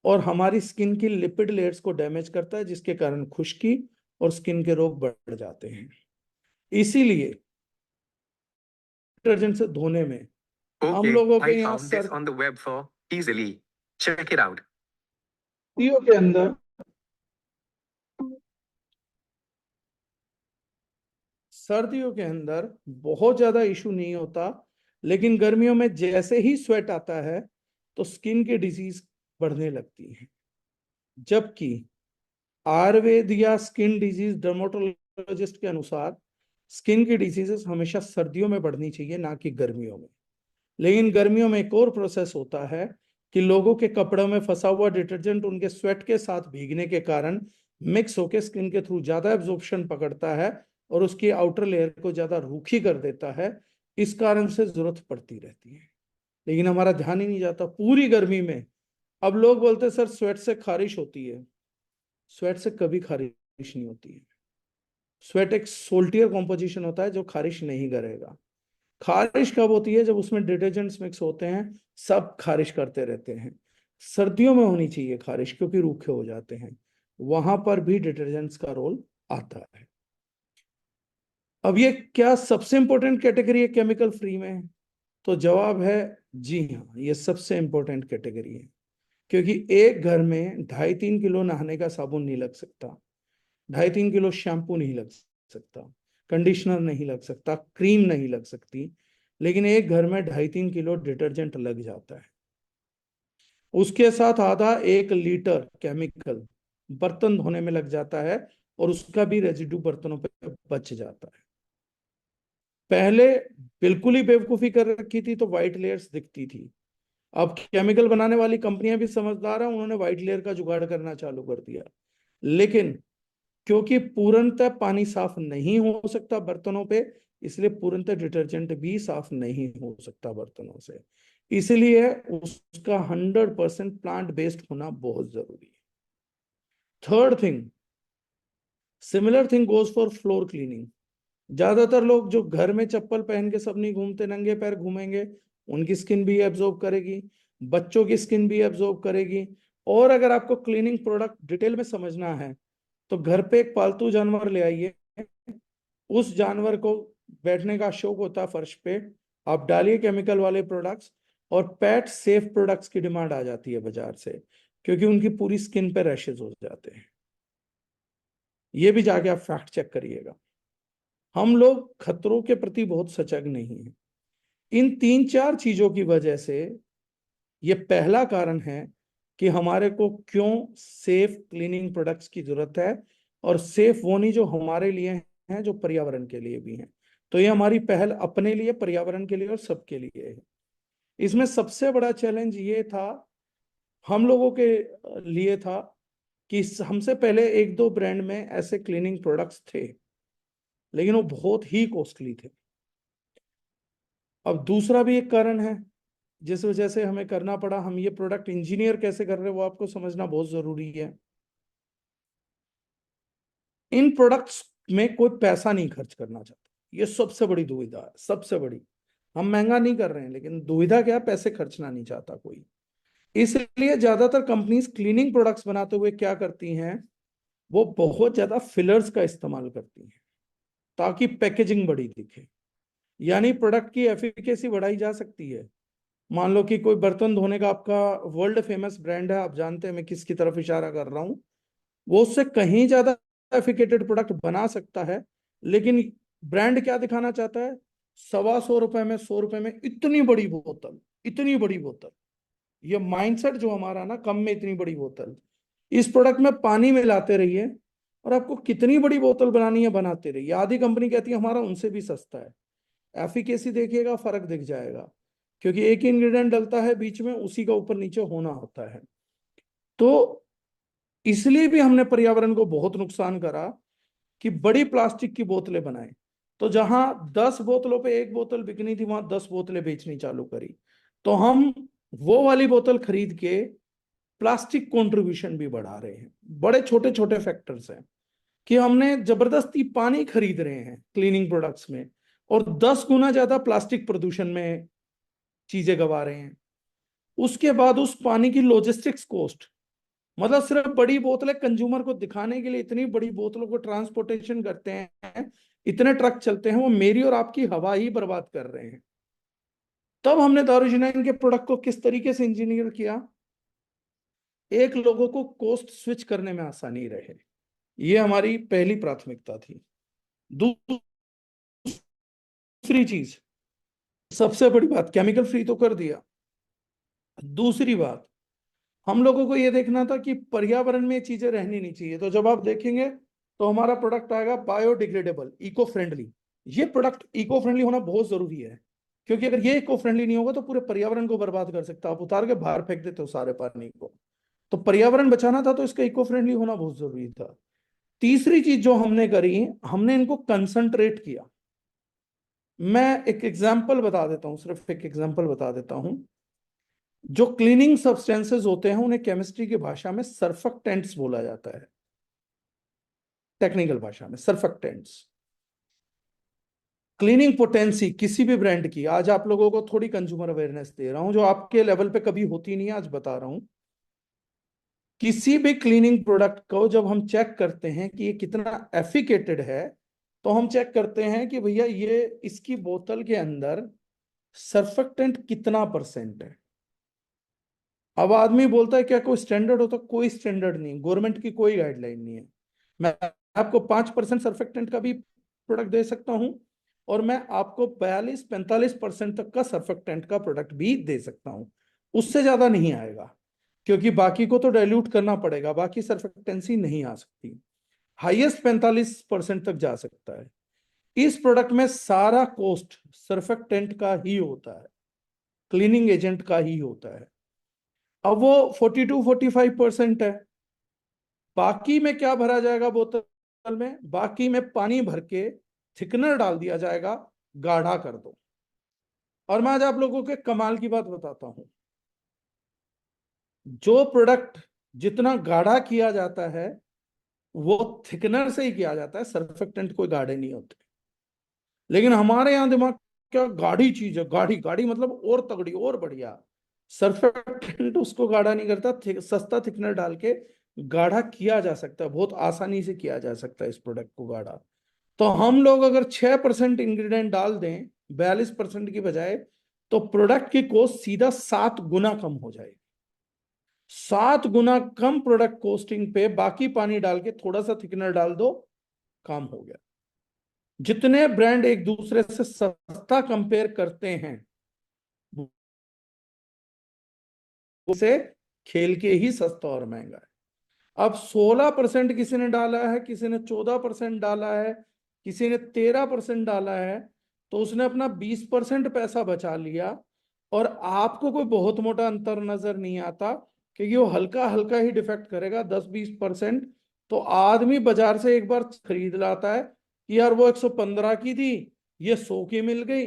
और हमारी स्किन की लिपिड लेयर्स को डैमेज करता है, जिसके कारण खुश्की और स्किन के रोग बढ़ जाते हैं। इसीलिए डिटर्जेंट से धोने में हम Okay, लोगों के I यहाँ found this on the web for easily. Check it out. सर्दियों के अंदर बहुत ज्यादा इशू नहीं होता, लेकिन गर्मियों में जैसे ही स्वेट आता है तो स्किन की डिजीज बढ़ने लगती है। जबकि आयुर्वेद या स्किन डिजीज डर्मेटोलॉजिस्ट के अनुसार स्किन की डिजीजेस हमेशा सर्दियों में बढ़नी चाहिए, ना कि गर्मियों में। लेकिन गर्मियों में एक और प्रोसेस होता है कि लोगों के कपड़ों में फंसा हुआ डिटर्जेंट उनके स्वेट के साथ भीगने के कारण मिक्स होकर स्किन के थ्रू ज्यादा एब्जॉर्प्शन पकड़ता है और उसकी आउटर लेयर को ज्यादा रूखी कर देता है। इस कारण से जरूरत पड़ती रहती है, लेकिन हमारा ध्यान ही नहीं जाता पूरी गर्मी में। अब लोग बोलते हैं सर स्वेट से खारिश होती है। स्वेट से कभी खारिश नहीं होती है। स्वेट एक सोल्टियर कॉम्पोजिशन होता है जो खारिश नहीं करेगा। खारिश कब होती है? जब उसमें डिटर्जेंट्स मिक्स होते हैं, सब खारिश करते रहते हैं। सर्दियों में होनी चाहिए खारिश, क्योंकि रूखे हो जाते हैं, वहां पर भी डिटर्जेंट्स का रोल आता है। अब ये क्या सबसे इंपॉर्टेंट कैटेगरी है केमिकल फ्री में? तो जवाब है जी हाँ, ये सबसे इंपॉर्टेंट कैटेगरी है। क्योंकि एक घर में 2.5-3 किलो नहाने का साबुन नहीं लग सकता, 2.5-3 किलो शैम्पू नहीं लग सकता, कंडीशनर नहीं लग सकता, क्रीम नहीं लग सकती, लेकिन एक घर में 2.5-3 किलो डिटर्जेंट लग जाता है। उसके साथ आधा 1 लीटर केमिकल बर्तन धोने में लग जाता है, और उसका भी रेजिड्यू बर्तनों पे बच जाता है। पहले बिल्कुल ही बेवकूफी कर रखी थी तो व्हाइट लेयर्स दिखती थी। अब केमिकल बनाने वाली कंपनियां भी समझदार है, उन्होंने व्हाइट लेयर का जुगाड़ करना चालू कर दिया। लेकिन क्योंकि पूर्णतः पानी साफ नहीं हो सकता बर्तनों पे, इसलिए पूर्णतः डिटर्जेंट भी साफ नहीं हो सकता बर्तनों से। इसलिए उसका 100% प्लांट बेस्ड होना बहुत जरूरी है। Third thing, similar thing goes for floor cleaning. ज्यादातर लोग जो घर में चप्पल पहन के सब नहीं घूमते, नंगे पैर घूमेंगे, उनकी स्किन भी एब्जॉर्ब करेगी, बच्चों की स्किन भी एब्जॉर्ब करेगी। और अगर आपको क्लीनिंग प्रोडक्ट डिटेल में समझना है, तो घर पे एक पालतू जानवर ले आइए, उस जानवर को बैठने का शौक होता है फर्श पे, आप डालिए केमिकल वाले प्रोडक्ट्स, और पेट सेफ प्रोडक्ट्स की डिमांड आ जाती है बाजार से, क्योंकि उनकी पूरी स्किन पे रैशेज हो जाते हैं। ये भी जाके आप फैक्ट चेक करिएगा। हम लोग खतरों के प्रति बहुत सजग नहीं है। इन 3-4 चीजों की वजह से ये पहला कारण है कि हमारे को क्यों सेफ क्लीनिंग प्रोडक्ट्स की जरूरत है, और सेफ वो नहीं जो हमारे लिए हैं, जो पर्यावरण के लिए भी हैं। तो ये हमारी पहल अपने लिए, पर्यावरण के लिए और सबके लिए है। इसमें सबसे बड़ा चैलेंज ये था, हम लोगों के लिए था, कि हमसे पहले 1-2 ब्रांड में ऐसे क्लीनिंग प्रोडक्ट्स थे, लेकिन वो बहुत ही कॉस्टली थे। अब दूसरा भी एक कारण है जिस वजह से हमें करना पड़ा, हम ये प्रोडक्ट इंजीनियर कैसे कर रहे हैं वो आपको समझना बहुत जरूरी है। इन प्रोडक्ट्स में कोई पैसा नहीं खर्च करना चाहता, ये सबसे बड़ी दुविधा है, सबसे बड़ी। हम महंगा नहीं कर रहे हैं, लेकिन दुविधा क्या है, पैसे खर्चना नहीं चाहता कोई। इसलिए ज्यादातर कंपनीज क्लीनिंग प्रोडक्ट्स बनाते हुए क्या करती हैं, वो बहुत ज्यादा फिलर्स का इस्तेमाल करती हैं ताकि पैकेजिंग बड़ी दिखे। यानी प्रोडक्ट की एफिकेसी बढ़ाई जा सकती है। मान लो कि कोई बर्तन धोने का आपका वर्ल्ड फेमस ब्रांड है, आप जानते हैं मैं किसकी तरफ इशारा कर रहा हूं, वो उससे कहीं ज्यादा एफिकेटेड प्रोडक्ट बना सकता है, लेकिन ब्रांड क्या दिखाना चाहता है, 125 रुपए में, 100 रुपए में इतनी बड़ी बोतल, इतनी बड़ी बोतल। ये माइंडसेट जो हमारा ना, कम में इतनी बड़ी बोतल, इस प्रोडक्ट में पानी मिलाते रहिए और आपको कितनी बड़ी बोतल बनानी है बनाते रहिए। आधी कंपनी कहती है हमारा उनसे भी सस्ता है। एफिकेसी देखिएगा, फर्क दिख जाएगा, क्योंकि एक ही इंग्रेडिएंट डलता है बीच में, उसी का ऊपर नीचे होना होता है। तो इसलिए भी हमने पर्यावरण को बहुत नुकसान करा कि बड़ी प्लास्टिक की बोतलें बनाए। तो जहां 10 बोतलों पे एक बोतल बिकनी थी, वहां 10 बोतलें बेचनी चालू करी। तो हम वो वाली बोतल खरीद के प्लास्टिक कंट्रीब्यूशन भी बढ़ा रहे हैं। बड़े छोटे छोटे फैक्टर्स हैं कि हमने जबरदस्ती पानी खरीद रहे हैं क्लीनिंग प्रोडक्ट्स में, और 10 गुना ज्यादा प्लास्टिक प्रदूषण में चीजें गवा रहे हैं। उसके बाद उस पानी की लॉजिस्टिक्स कॉस्ट, मतलब सिर्फ बड़ी बोतलें कंज्यूमर को दिखाने के लिए इतनी बड़ी बोतलों को ट्रांसपोर्टेशन करते हैं, इतने ट्रक चलते हैं, वो मेरी और आपकी हवा ही बर्बाद कर रहे हैं। तब हमने दारूशनाइन के प्रोडक्ट को किस तरीके से इंजीनियर किया, एक, लोगों को कॉस्ट स्विच करने में आसानी रहे, ये हमारी पहली प्राथमिकता थी। दूसरी चीज, सबसे बड़ी बात, केमिकल फ्री तो कर दिया। दूसरी बात, हम लोगों को यह देखना था कि पर्यावरण में ये चीजें रहनी नहीं चाहिए। तो जब आप देखेंगे तो हमारा प्रोडक्ट आएगा बायोडिग्रेडेबल, इको फ्रेंडली। ये प्रोडक्ट इको फ्रेंडली होना बहुत जरूरी है, क्योंकि अगर ये इको फ्रेंडली नहीं होगा तो पूरे पर्यावरण को बर्बाद कर सकता है। आप उतार के बाहर फेंक देते हो सारे पानी को। तो पर्यावरण बचाना था तो इसका इको फ्रेंडली होना बहुत जरूरी था। तीसरी चीज जो हमने करी, हमने इनको कंसंट्रेट किया। मैं एक एग्जाम्पल बता देता हूं, सिर्फ एक एग्जाम्पल बता देता हूं। जो क्लीनिंग सब्सटेंसेस होते हैं उन्हें केमिस्ट्री की भाषा में सर्फेक्टेंट्स बोला जाता है, टेक्निकल भाषा में सर्फेक्टेंट्स। क्लीनिंग पोटेंसी किसी भी ब्रांड की, आज आप लोगों को थोड़ी कंज्यूमर अवेयरनेस दे रहा हूं जो आपके लेवल पे कभी होती नहीं है, आज बता रहा हूं। किसी भी क्लीनिंग प्रोडक्ट को जब हम चेक करते हैं कि ये कितना एफिकेटेड है, तो हम चेक करते हैं कि भैया ये इसकी बोतल के अंदर सर्फेक्टेंट कितना परसेंट है। अब आदमी बोलता है क्या कोई स्टैंडर्ड होता, कोई स्टैंडर्ड नहीं, गवर्नमेंट की कोई गाइडलाइन नहीं है। मैं आपको 5% सर्फेक्टेंट का भी प्रोडक्ट दे सकता हूं, और मैं आपको 42-45% तक का सर्फेक्टेंट का प्रोडक्ट भी दे सकता हूं। उससे ज्यादा नहीं आएगा, क्योंकि बाकी को तो डाइल्यूट करना पड़ेगा, बाकी सर्फेक्टेंसी नहीं आ सकती। हाईएस्ट 45% तक जा सकता है। इस प्रोडक्ट में सारा कॉस्ट सर्फेक्टेंट का ही होता है, क्लीनिंग एजेंट का ही होता है। अब वो 42-45% है, बाकी में क्या भरा जाएगा बोतल में, बाकी में पानी भर के थिकनर डाल दिया जाएगा, गाढ़ा कर दो। और मैं आज आप लोगों के कमाल की बात बताता हूं, जो प्रोडक्ट जितना गाढ़ा किया जाता है वो थिकनर से ही किया जाता है, सर्फेक्टेंट कोई गाढ़े नहीं होते। लेकिन हमारे यहाँ दिमाग क्या, गाढ़ी चीज है, गाढ़ी गाढ़ी मतलब और तगड़ी और बढ़िया। सर्फेक्टेंट उसको गाढ़ा नहीं करता, सस्ता थिकनर डाल के गाढ़ा किया जा सकता है, बहुत आसानी से किया जा सकता है इस प्रोडक्ट को गाढ़ा। तो हम लोग अगर 6% इंग्रेडिएंट डाल दें 42% की बजाय, तो प्रोडक्ट की कॉस्ट सीधा 7 गुना कम हो जाएगी। 7 गुना कम प्रोडक्ट कॉस्टिंग पे बाकी पानी डाल के थोड़ा सा थिकनर डाल दो, काम हो गया। जितने ब्रांड एक दूसरे से सस्ता कंपेयर करते हैं, उसे खेल के ही सस्ता और महंगा है। अब 16% किसी ने डाला है, किसी ने 14% डाला है, किसी ने 13% डाला है, तो उसने अपना 20% पैसा बचा लिया। और आपको कोई बहुत मोटा अंतर नजर नहीं आता, क्योंकि वो हल्का हल्का ही डिफेक्ट करेगा, 10-20%। तो आदमी बाजार से एक बार खरीद लाता है कि यार वो 115 की थी, ये 100 की मिल गई।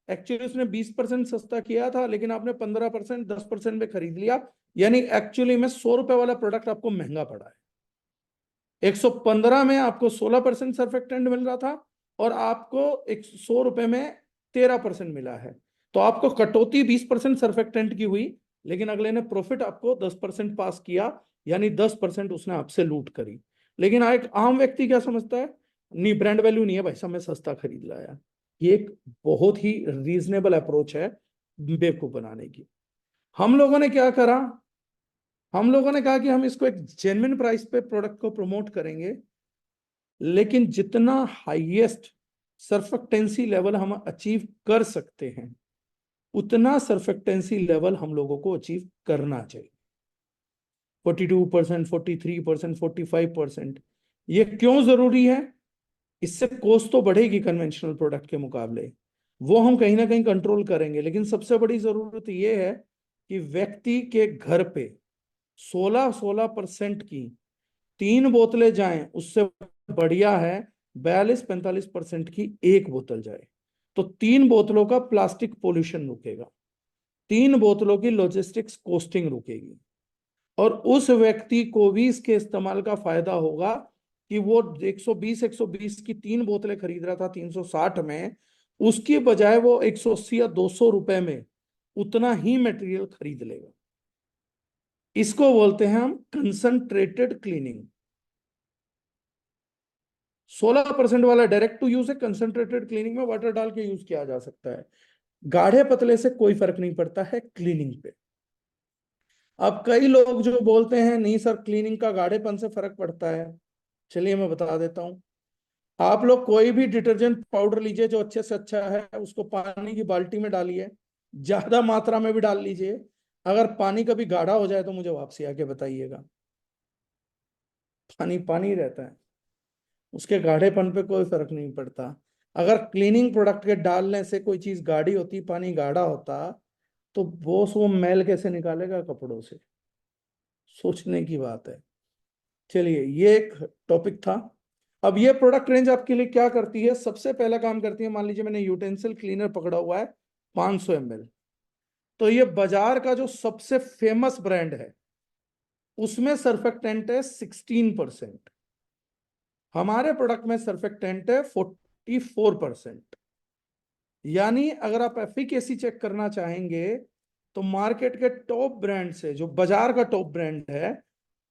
एक्चुअली उसने 20% सस्ता किया था, लेकिन आपने 15% 10% में खरीद लिया, यानी एक्चुअली में 100 रुपए वाला प्रोडक्ट आपको महंगा पड़ा है। 115 में आपको 16% सर्फेक्टेंट मिल रहा था, और आपको 100 रुपए में 13% मिला है, तो आपको कटौती 20% सर्फेक्टेंट की हुई, लेकिन अगले ने प्रॉफिट आपको 10% पास किया, यानी 10% उसने आपसे लूट करी। लेकिन एक आम व्यक्ति क्या समझता है, नहीं ब्रांड वैल्यू नहीं है भाई साहब, मैं सस्ता खरीद लाया। ये एक बहुत ही रीजनेबल अप्रोच है बेवकूफ बनाने की। हम लोगों ने क्या करा, हम लोगों ने कहा कि हम इसको एक जेन्युइन प्राइस पे प्रोडक्ट को प्रमोट करेंगे, लेकिन जितना हाईएस्ट सर्फेक्टेंसी लेवल हम अचीव कर सकते हैं, उतना सर्फेक्टेंसी लेवल हम लोगों को अचीव करना चाहिए। 42%, 43%, 45%, ये क्यों जरूरी है? इससे कॉस्ट तो बढ़ेगी कन्वेंशनल प्रोडक्ट के मुकाबले, वो हम कहीं ना कहीं कंट्रोल करेंगे, लेकिन सबसे बड़ी जरूरत ये है कि व्यक्ति के घर पे 16% की 3 बोतलें जाएं, उससे बढ़िया है 42-45% की 1 बोतल जाए। तो 3 बोतलों का प्लास्टिक पोल्यूशन रुकेगा, 3 बोतलों की लॉजिस्टिक्स कॉस्टिंग रुकेगी, और उस व्यक्ति को भी इसके इस्तेमाल का फायदा होगा कि वो 120 की 3 बोतलें खरीद रहा था 360 में, उसकी बजाय वो 180 या 200 रुपए में उतना ही मटेरियल खरीद लेगा। इसको बोलते हैं हम कंसंट्रेटेड क्लीनिंग। 16% वाला डायरेक्ट टू यूज है, कंसंट्रेटेड क्लीनिंग में वाटर डाल के यूज किया जा सकता है। गाढ़े पतले से कोई फर्क नहीं पड़ता है क्लीनिंग पे। अब कई लोग जो बोलते हैं नहीं सर क्लीनिंग का गाढ़ेपन से फर्क पड़ता है, चलिए मैं बता देता हूं। आप लोग कोई भी डिटर्जेंट पाउडर लीजिए जो अच्छे से अच्छा है, उसको पानी की बाल्टी में डालिए, ज्यादा मात्रा में भी डाल लीजिए, अगर पानी कभी गाढ़ा हो जाए तो मुझे वापसी आके बताइएगा। पानी पानी रहता है, उसके गाढ़ेपन पे कोई फर्क नहीं पड़ता। अगर क्लीनिंग प्रोडक्ट के डालने से कोई चीज गाढ़ी होती, पानी गाढ़ा होता, तो बॉस वो मैल कैसे निकालेगा कपड़ों से? सोचने की बात है। चलिए ये एक टॉपिक था। अब ये प्रोडक्ट रेंज आपके लिए क्या करती है? सबसे पहला काम करती है, मान लीजिए मैंने यूटेंसिल क्लीनर पकड़ा हुआ है 500 ml, तो ये बाजार का जो सबसे फेमस ब्रांड है उसमें सर्फेक्टेंट है 16%, हमारे प्रोडक्ट में सर्फेक्टेंट है 44%। यानी अगर आप एफिकेसी चेक करना चाहेंगे तो मार्केट के टॉप ब्रांड से, जो बाजार का टॉप ब्रांड है,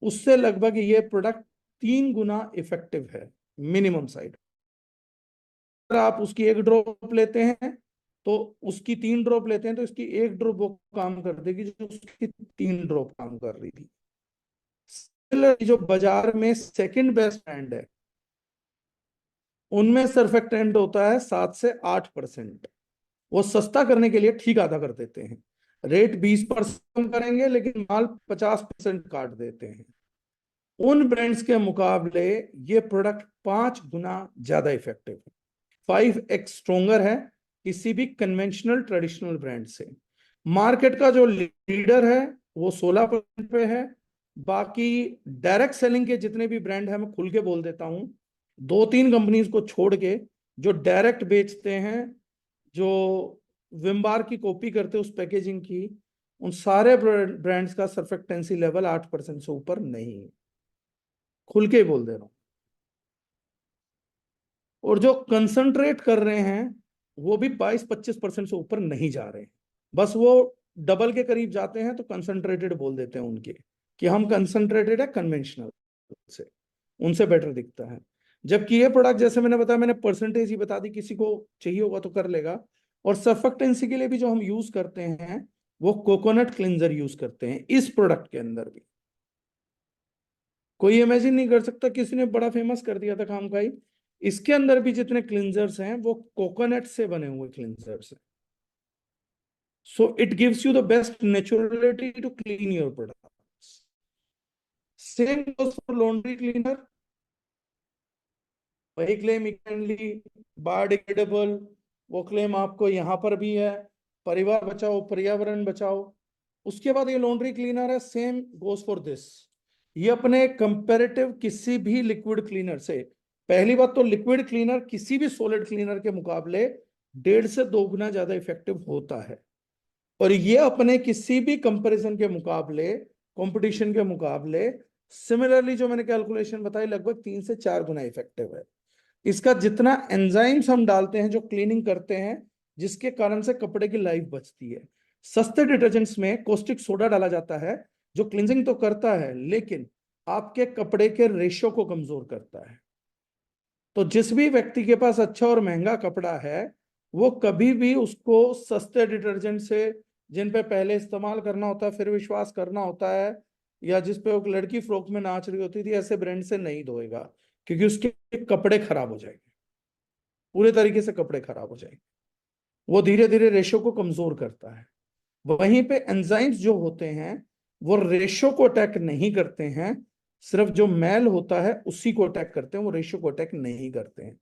उससे लगभग ये प्रोडक्ट 3 गुना इफेक्टिव है मिनिमम साइड। अगर आप उसकी 1 ड्रॉप लेते हैं तो उसकी 3 ड्रॉप लेते हैं, तो इसकी 1 ड्रॉप वो काम कर देगी जो उसकी 3 ड्रॉप काम कर रही थी। जो बाजार में सेकंड बेस्ट ब्रांड है उनमें सर्फेक्टेंट होता है 7 से 8%। वो सस्ता करने के लिए ठीक आधा कर देते हैं, रेट 20% कम करेंगे लेकिन माल 50% काट देते हैं। उन ब्रांड्स के मुकाबले ये प्रोडक्ट 5 गुना ज्यादा इफेक्टिव है, 5x स्ट्रोंगर है किसी भी कन्वेंशनल ट्रेडिशनल ब्रांड से। मार्केट का जो लीडर है वो 16% पे है। बाकी डायरेक्ट सेलिंग के जितने भी ब्रांड है, मैं खुल के बोल देता हूं, 2-3 कंपनीज को छोड़ के जो डायरेक्ट बेचते हैं, जो विम बार की कॉपी करते हैं उस पैकेजिंग की, उन सारे ब्रांड्स का सर्फेक्टेंसी लेवल 8% से ऊपर नहीं है, खुल के ही बोल दे रहा हूं। और जो कंसंट्रेट कर रहे हैं वो भी 22-25% से ऊपर नहीं जा रहे हैं, बस वो डबल के करीब जाते हैं तो कंसंट्रेटेड बोल देते हैं उनके, कि हम कंसंट्रेटेड है कन्वेंशनल से, उनसे बेटर दिखता है। जबकि ये प्रोडक्ट जैसे मैंने बताया, मैंने परसेंटेज ही बता दी, किसी को चाहिए होगा तो कर लेगा। और सर्फेक्टेंसी के लिए भी जो हम यूज करते हैं वो कोकोनट क्लिंजर यूज करते हैं इस प्रोडक्ट के अंदर भी। कोई इमेजिन नहीं कर सकता, किसी ने बड़ा फेमस कर दिया था काम का ही, इसके अंदर भी जितने क्लिंजर्स हैं वो कोकोनट से बने हुए क्लिंजर्स हैं। So it gives you the best naturality to clean your products. Same goes for laundry cleaner. वही क्लेम इकली बायोडिग्रेडेबल, वो क्लेम आपको यहाँ पर भी है, परिवार बचाओ पर्यावरण बचाओ। उसके बाद ये लॉन्ड्री क्लीनर है, सेम गोस फॉर दिस। ये अपने कंपेरेटिव किसी भी लिक्विड क्लीनर से, पहली बात तो लिक्विड क्लीनर किसी भी सॉलिड क्लीनर के मुकाबले 1.5 से 2 गुना ज्यादा इफेक्टिव होता है। और ये अपने किसी भी कंपैरिजन के मुकाबले, कंपटीशन के मुकाबले सिमिलरली जो मैंने कैलकुलेशन बताई, लगभग 3 से 4 गुना इफेक्टिव है। इसका जितना एंजाइम्स हम डालते हैं जो क्लीनिंग करते हैं, जिसके कारण से कपड़े की लाइफ बचती है। सस्ते डिटर्जेंट्स में कोस्टिक सोडा डाला जाता है जो क्लींजिंग तो करता है लेकिन आपके कपड़े के रेशो को कमजोर करता है। तो जिस भी व्यक्ति के पास अच्छा और महंगा कपड़ा है वो कभी भी उसको सस्ते डिटर्जेंट से, जिन पे पहले इस्तेमाल करना होता है फिर विश्वास करना होता है, या जिस पे वो लड़की फ्रॉक में नाच रही होती थी, ऐसे ब्रांड से नहीं धोएगा, क्योंकि उसके कपड़े खराब हो जाएंगे, पूरे तरीके से कपड़े खराब हो जाएंगे। वो धीरे धीरे रेशो को कमजोर करता है। वहीं पे एंजाइम्स जो होते हैं वो रेशो को अटैक नहीं करते हैं, सिर्फ जो मैल होता है उसी को अटैक करते हैं, वो रेशो को अटैक नहीं करते हैं।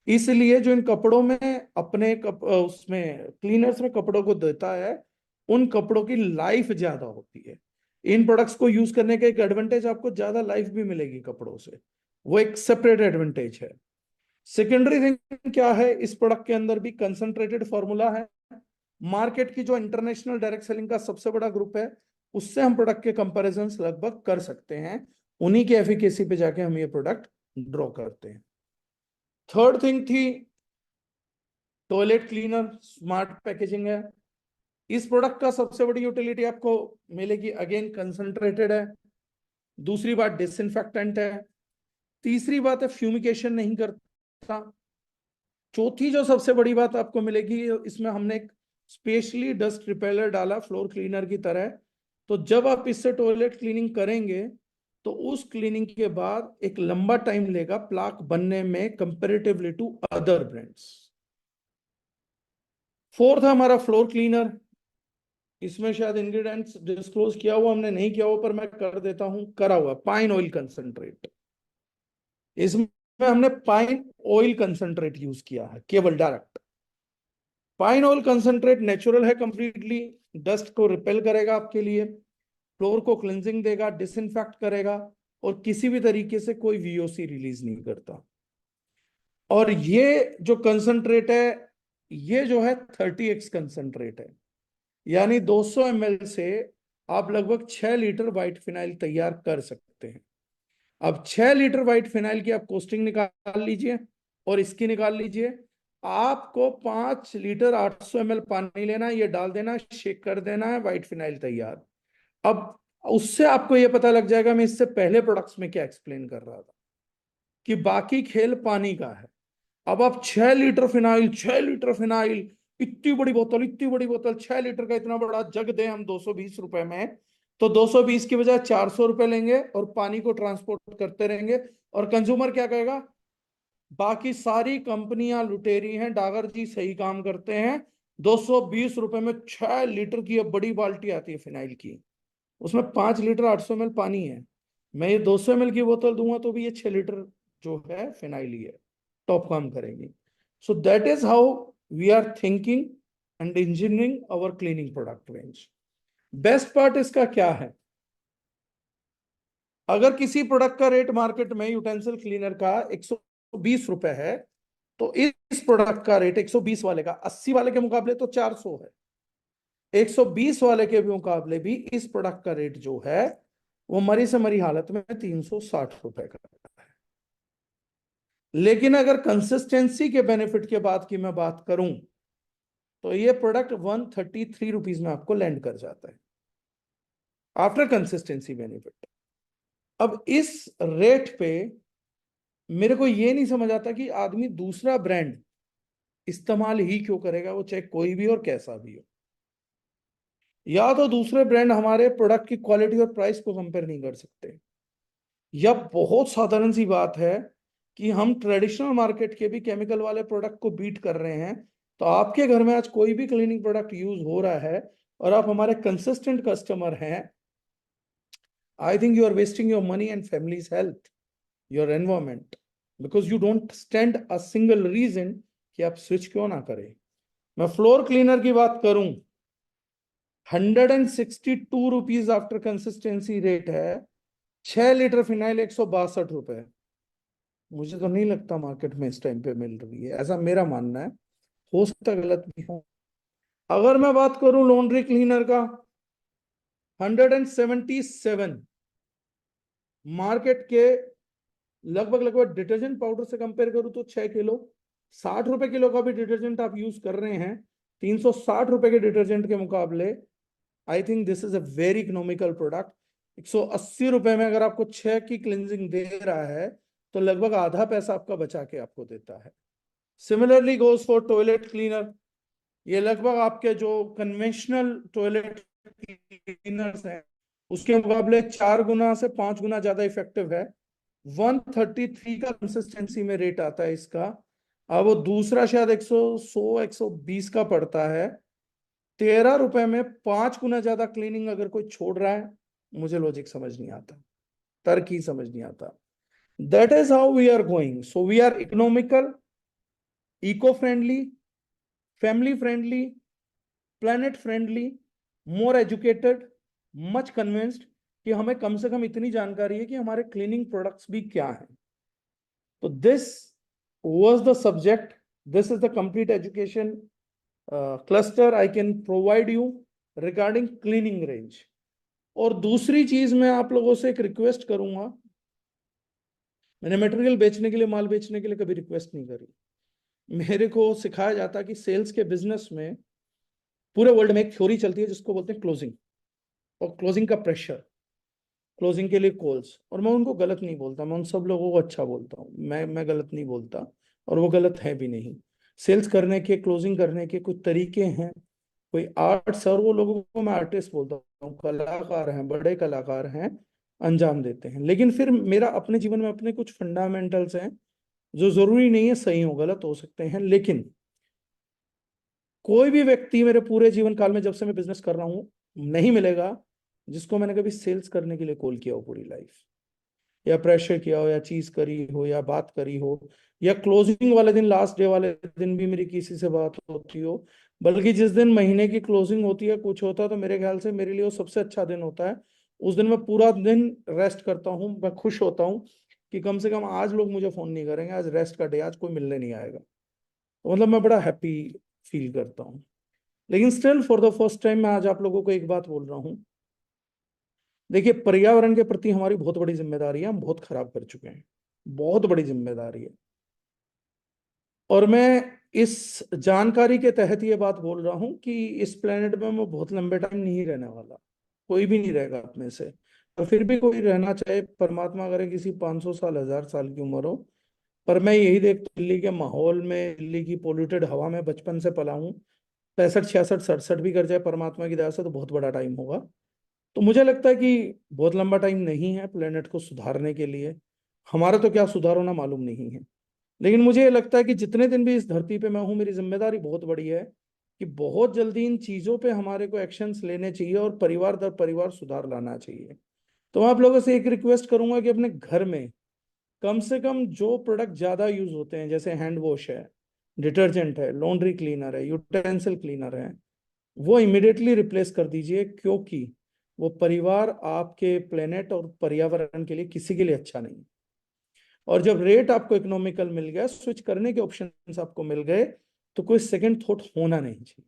इसलिए जो इन कपड़ों में उसमें क्लीनर्स में कपड़ों को देता है, उन कपड़ों की लाइफ ज्यादा होती है। इन प्रोडक्ट्स को यूज करने का एक एडवांटेज, आपको ज्यादा लाइफ भी मिलेगी कपड़ों से, वो एक सेपरेट एडवांटेज है। सेकेंडरी थिंग क्या है, इस प्रोडक्ट के अंदर भी कंसंट्रेटेड फॉर्मूला है। मार्केट की जो इंटरनेशनल डायरेक्ट सेलिंग का सबसे बड़ा ग्रुप है उससे हम प्रोडक्ट के कंपैरिजन लगभग कर सकते हैं, उन्हीं के एफिकेसी पे जाके हम ये प्रोडक्ट ड्रॉ करते हैं। थर्ड थिंग थी टॉयलेट क्लीनर, स्मार्ट पैकेजिंग है। इस प्रोडक्ट का सबसे बड़ी यूटिलिटी आपको मिलेगी, अगेन कंसंट्रेटेड है। दूसरी बात डिसइंफेक्टेंट है। तीसरी बात है फ्यूमिकेशन नहीं करता। चौथी जो सबसे बड़ी बात आपको मिलेगी, इसमें हमने एक स्पेशली डस्ट रिपेलर डाला फ्लोर क्लीनर की तरह। तो जब आप इससे टॉयलेट क्लीनिंग करेंगे तो उस क्लीनिंग के बाद एक लंबा टाइम लेगा प्लाक बनने में comparatively to other brands. Fourth है हमारा फ्लोर क्लीनर। इसमें शायद इंग्रेडिएंट्स डिस्क्लोज किया हुआ हमने नहीं किया हुआ, पर मैं कर देता हूं, करा हुआ पाइन ऑयल कंसंट्रेट। इसमें हमने पाइन ऑयल कंसंट्रेट यूज किया है, केवल direct. Pine oil concentrate natural है कंप्लीटली, डस्ट को रिपेल करेगा आपके लिए, फ्लोर को क्लिनजिंग देगा, डिसइंफेक्ट करेगा, और किसी भी तरीके से कोई वीओसी रिलीज नहीं करता। और ये जो कंसंट्रेट है, ये जो है 30x कंसंट्रेट है, यानी 200 ml से आप लगभग 6 लीटर व्हाइट फिनाइल तैयार कर सकते हैं। अब 6 लीटर व्हाइट फिनाइल की आप कॉस्टिंग निकाल लीजिए और इसकी निकाल लीजिए। आपको 5 लीटर 800 ml पानी लेना, ये डाल देना, शेक कर देना है, व्हाइट फिनाइल तैयार। अब उससे आपको ये पता लग जाएगा, मैं इससे पहले प्रोडक्ट्स में क्या एक्सप्लेन कर रहा था, कि बाकी खेल पानी का है। अब आप 6 लीटर फिनाइल, 6 लीटर फिनाइल, इतनी बड़ी बोतल, इतनी बड़ी बोतल, 6 लीटर का इतना बड़ा जग दे हम 220 रुपए में, तो 220 की बजाय 400 रुपए लेंगे और पानी को ट्रांसपोर्ट करते रहेंगे। और कंज्यूमर क्या कहेगा, बाकी सारी कंपनियां लुटेरी हैं, डागर जी सही काम करते हैं, 220 रुपए में 6 लीटर की बड़ी बाल्टी आती है फिनाइल की, उसमें 5 लीटर 800 ml पानी है। मैं ये 200 ml की बोतल दूंगा तो भी ये 6 लीटर जो है फिनाइल ही है, टॉप काम करेंगी। So that is how we are thinking and engineering our cleaning product range. Best part इसका क्या है, अगर किसी प्रोडक्ट का रेट मार्केट में यूटेंसिल क्लीनर का 120 रुपए है, तो इस प्रोडक्ट का रेट 120 वाले का 80 वाले के मुकाबले तो 400 है। 120 वाले के मुकाबले भी इस प्रोडक्ट का रेट जो है वो मरी से मरी हालत में 360 रुपए का है। लेकिन अगर कंसिस्टेंसी के बेनिफिट के बाद की मैं बात करूं तो ये प्रोडक्ट 133 रुपीज में आपको लैंड कर जाता है आफ्टर कंसिस्टेंसी बेनिफिट। अब इस रेट पे मेरे को ये नहीं समझ आता कि आदमी दूसरा ब्रांड इस्तेमाल ही क्यों करेगा, वो चाहे कोई भी और कैसा भी हो। या तो दूसरे ब्रांड हमारे प्रोडक्ट की क्वालिटी और प्राइस को कंपेयर नहीं कर सकते, या बहुत साधारण सी बात है कि हम ट्रेडिशनल मार्केट के भी केमिकल वाले प्रोडक्ट को बीट कर रहे हैं। तो आपके घर में आज कोई भी क्लीनिंग प्रोडक्ट यूज हो रहा है और आप हमारे कंसिस्टेंट कस्टमर हैं, I think you are wasting your money and families health, your environment, because you don't stand a single reason कि आप स्विच क्यों ना करें। मैं फ्लोर क्लीनर की बात करूं, 162 रुपीज आफ्टर कंसिस्टेंसी रेट है, 6 लीटर फिनाइल 162 रुपए। मुझे तो नहीं लगता मार्केट में इस टाइम पे मिल रही है, ऐसा मेरा मानना है, हो सकता है गलत भी हो। अगर मैं बात करूं लॉन्ड्री क्लीनर का, 177 मार्केट के लगभग लगभग डिटर्जेंट पाउडर से कंपेयर करूं तो 6 किलो, 60 रुपए किलो का भी डिटर्जेंट आप यूज कर रहे हैं 360 रुपए के डिटर्जेंट के मुकाबले। I think this is a very economical product. 180 रुपए में अगर आपको 6 की क्लिनजिंग दे रहा है तो लगभग आधा पैसा आपका बचा के आपको देता है। Similarly goes for toilet cleaner. ये लगभग आपके जो कन्वेंशनल टॉयलेट क्लीनर्स हैं उसके मुकाबले 4 गुना से 5 गुना ज्यादा इफेक्टिव है। 133 का कंसिस्टेंसी में रेट आता है इसका। अब वो दूसरा शायद 120 का पड़ता है। 13 रुपए में 5 गुना ज्यादा क्लीनिंग अगर कोई छोड़ रहा है, मुझे लॉजिक समझ नहीं आता, तर्क ही समझ नहीं आता। That is how we are going. So we are economical, eco friendly, family friendly, planet friendly, more educated, much convinced कि हमें कम से कम इतनी जानकारी है कि हमारे क्लीनिंग प्रोडक्ट्स भी क्या हैं। तो this was the subject, this is the complete education cluster I can provide you regarding cleaning range. और दूसरी चीज मैं आप लोगों से एक रिक्वेस्ट करूंगा, मैंने मटेरियल बेचने के लिए, माल बेचने के लिए कभी रिक्वेस्ट नहीं करी। मेरे को सिखाया जाता कि सेल्स के बिजनेस में पूरे वर्ल्ड में एक थ्योरी चलती है जिसको बोलते हैं क्लोजिंग, और क्लोजिंग का प्रेशर, क्लोजिंग के लिए कॉल्स। और मैं उनको गलत नहीं बोलता, मैं उन सब लोगों को अच्छा बोलता हूँ, मैं गलत नहीं बोलता और वो गलत है भी नहीं। सेल्स करने के, क्लोजिंग करने के कुछ तरीके हैं, कोई आर्ट्स, और वो लोगों को मैं आर्टिस्ट बोलता हूँ, कलाकार हैं, बड़े कलाकार हैं, अंजाम देते हैं। लेकिन फिर मेरा अपने जीवन में अपने कुछ फंडामेंटल्स हैं जो जरूरी नहीं है सही हो, गलत हो सकते हैं। लेकिन कोई भी व्यक्ति मेरे पूरे जीवन काल में जब से मैं बिजनेस कर रहा हूं नहीं मिलेगा जिसको मैंने कभी सेल्स करने के लिए कॉल किया हो पूरी लाइफ, या प्रेशर किया हो, या चीज करी हो, या बात करी हो, या क्लोजिंग वाले दिन, लास्ट डे वाले दिन भी मेरी किसी से बात होती हो। बल्कि जिस दिन महीने की क्लोजिंग होती है, कुछ होता है, तो मेरे ख्याल से मेरे लिए वो सबसे अच्छा दिन होता है। उस दिन मैं पूरा दिन रेस्ट करता हूँ, मैं खुश होता हूँ कि कम से कम आज लोग मुझे फोन नहीं करेंगे, आज रेस्ट का डे, आज कोई मिलने नहीं आएगा। तो मतलब मैं बड़ा हैप्पी फील करता हूँ। लेकिन still for the first time मैं आज आप लोगों को एक बात बोल रहा हूँ। देखिए, पर्यावरण के प्रति हमारी बहुत बड़ी जिम्मेदारी है, हम बहुत खराब कर चुके हैं, बहुत बड़ी जिम्मेदारी है। और मैं इस जानकारी के तहत ये बात बोल रहा हूँ कि इस प्लेनेट में मैं बहुत लंबे टाइम नहीं रहने वाला, कोई भी नहीं रहेगा आप में से। और फिर भी कोई रहना चाहे, परमात्मा करे किसी 500 साल, 1000 साल की उम्र हो। पर मैं यही देखता हूं, दिल्ली के माहौल में, दिल्ली की पोल्यूटेड हवा में बचपन से पला हूँ। 65, 66, 67 भी कर जाए परमात्मा की दया से तो बहुत बड़ा टाइम होगा। तो मुझे लगता है कि बहुत लंबा टाइम नहीं है प्लेनेट को सुधारने के लिए। हमारा तो क्या सुधार होना मालूम नहीं है, लेकिन मुझे ये लगता है कि जितने दिन भी इस धरती पे मैं हूँ, मेरी जिम्मेदारी बहुत बड़ी है कि बहुत जल्दी इन चीजों पे हमारे को एक्शंस लेने चाहिए और परिवार दर परिवार सुधार लाना चाहिए। तो मैं आप लोगों से एक रिक्वेस्ट करूंगा कि अपने घर में कम से कम जो प्रोडक्ट ज्यादा यूज होते हैं, जैसे हैंड वॉश है, डिटर्जेंट है, लॉन्ड्री क्लीनर है, यूटेंसिल क्लीनर है, वो इमिडिएटली रिप्लेस कर दीजिए, क्योंकि वो परिवार, आपके प्लेनेट और पर्यावरण के लिए किसी के लिए अच्छा नहीं। और जब रेट आपको इकोनॉमिकल मिल गया, स्विच करने के ऑप्शंस आपको मिल गए, तो कोई सेकंड थॉट होना नहीं चाहिए।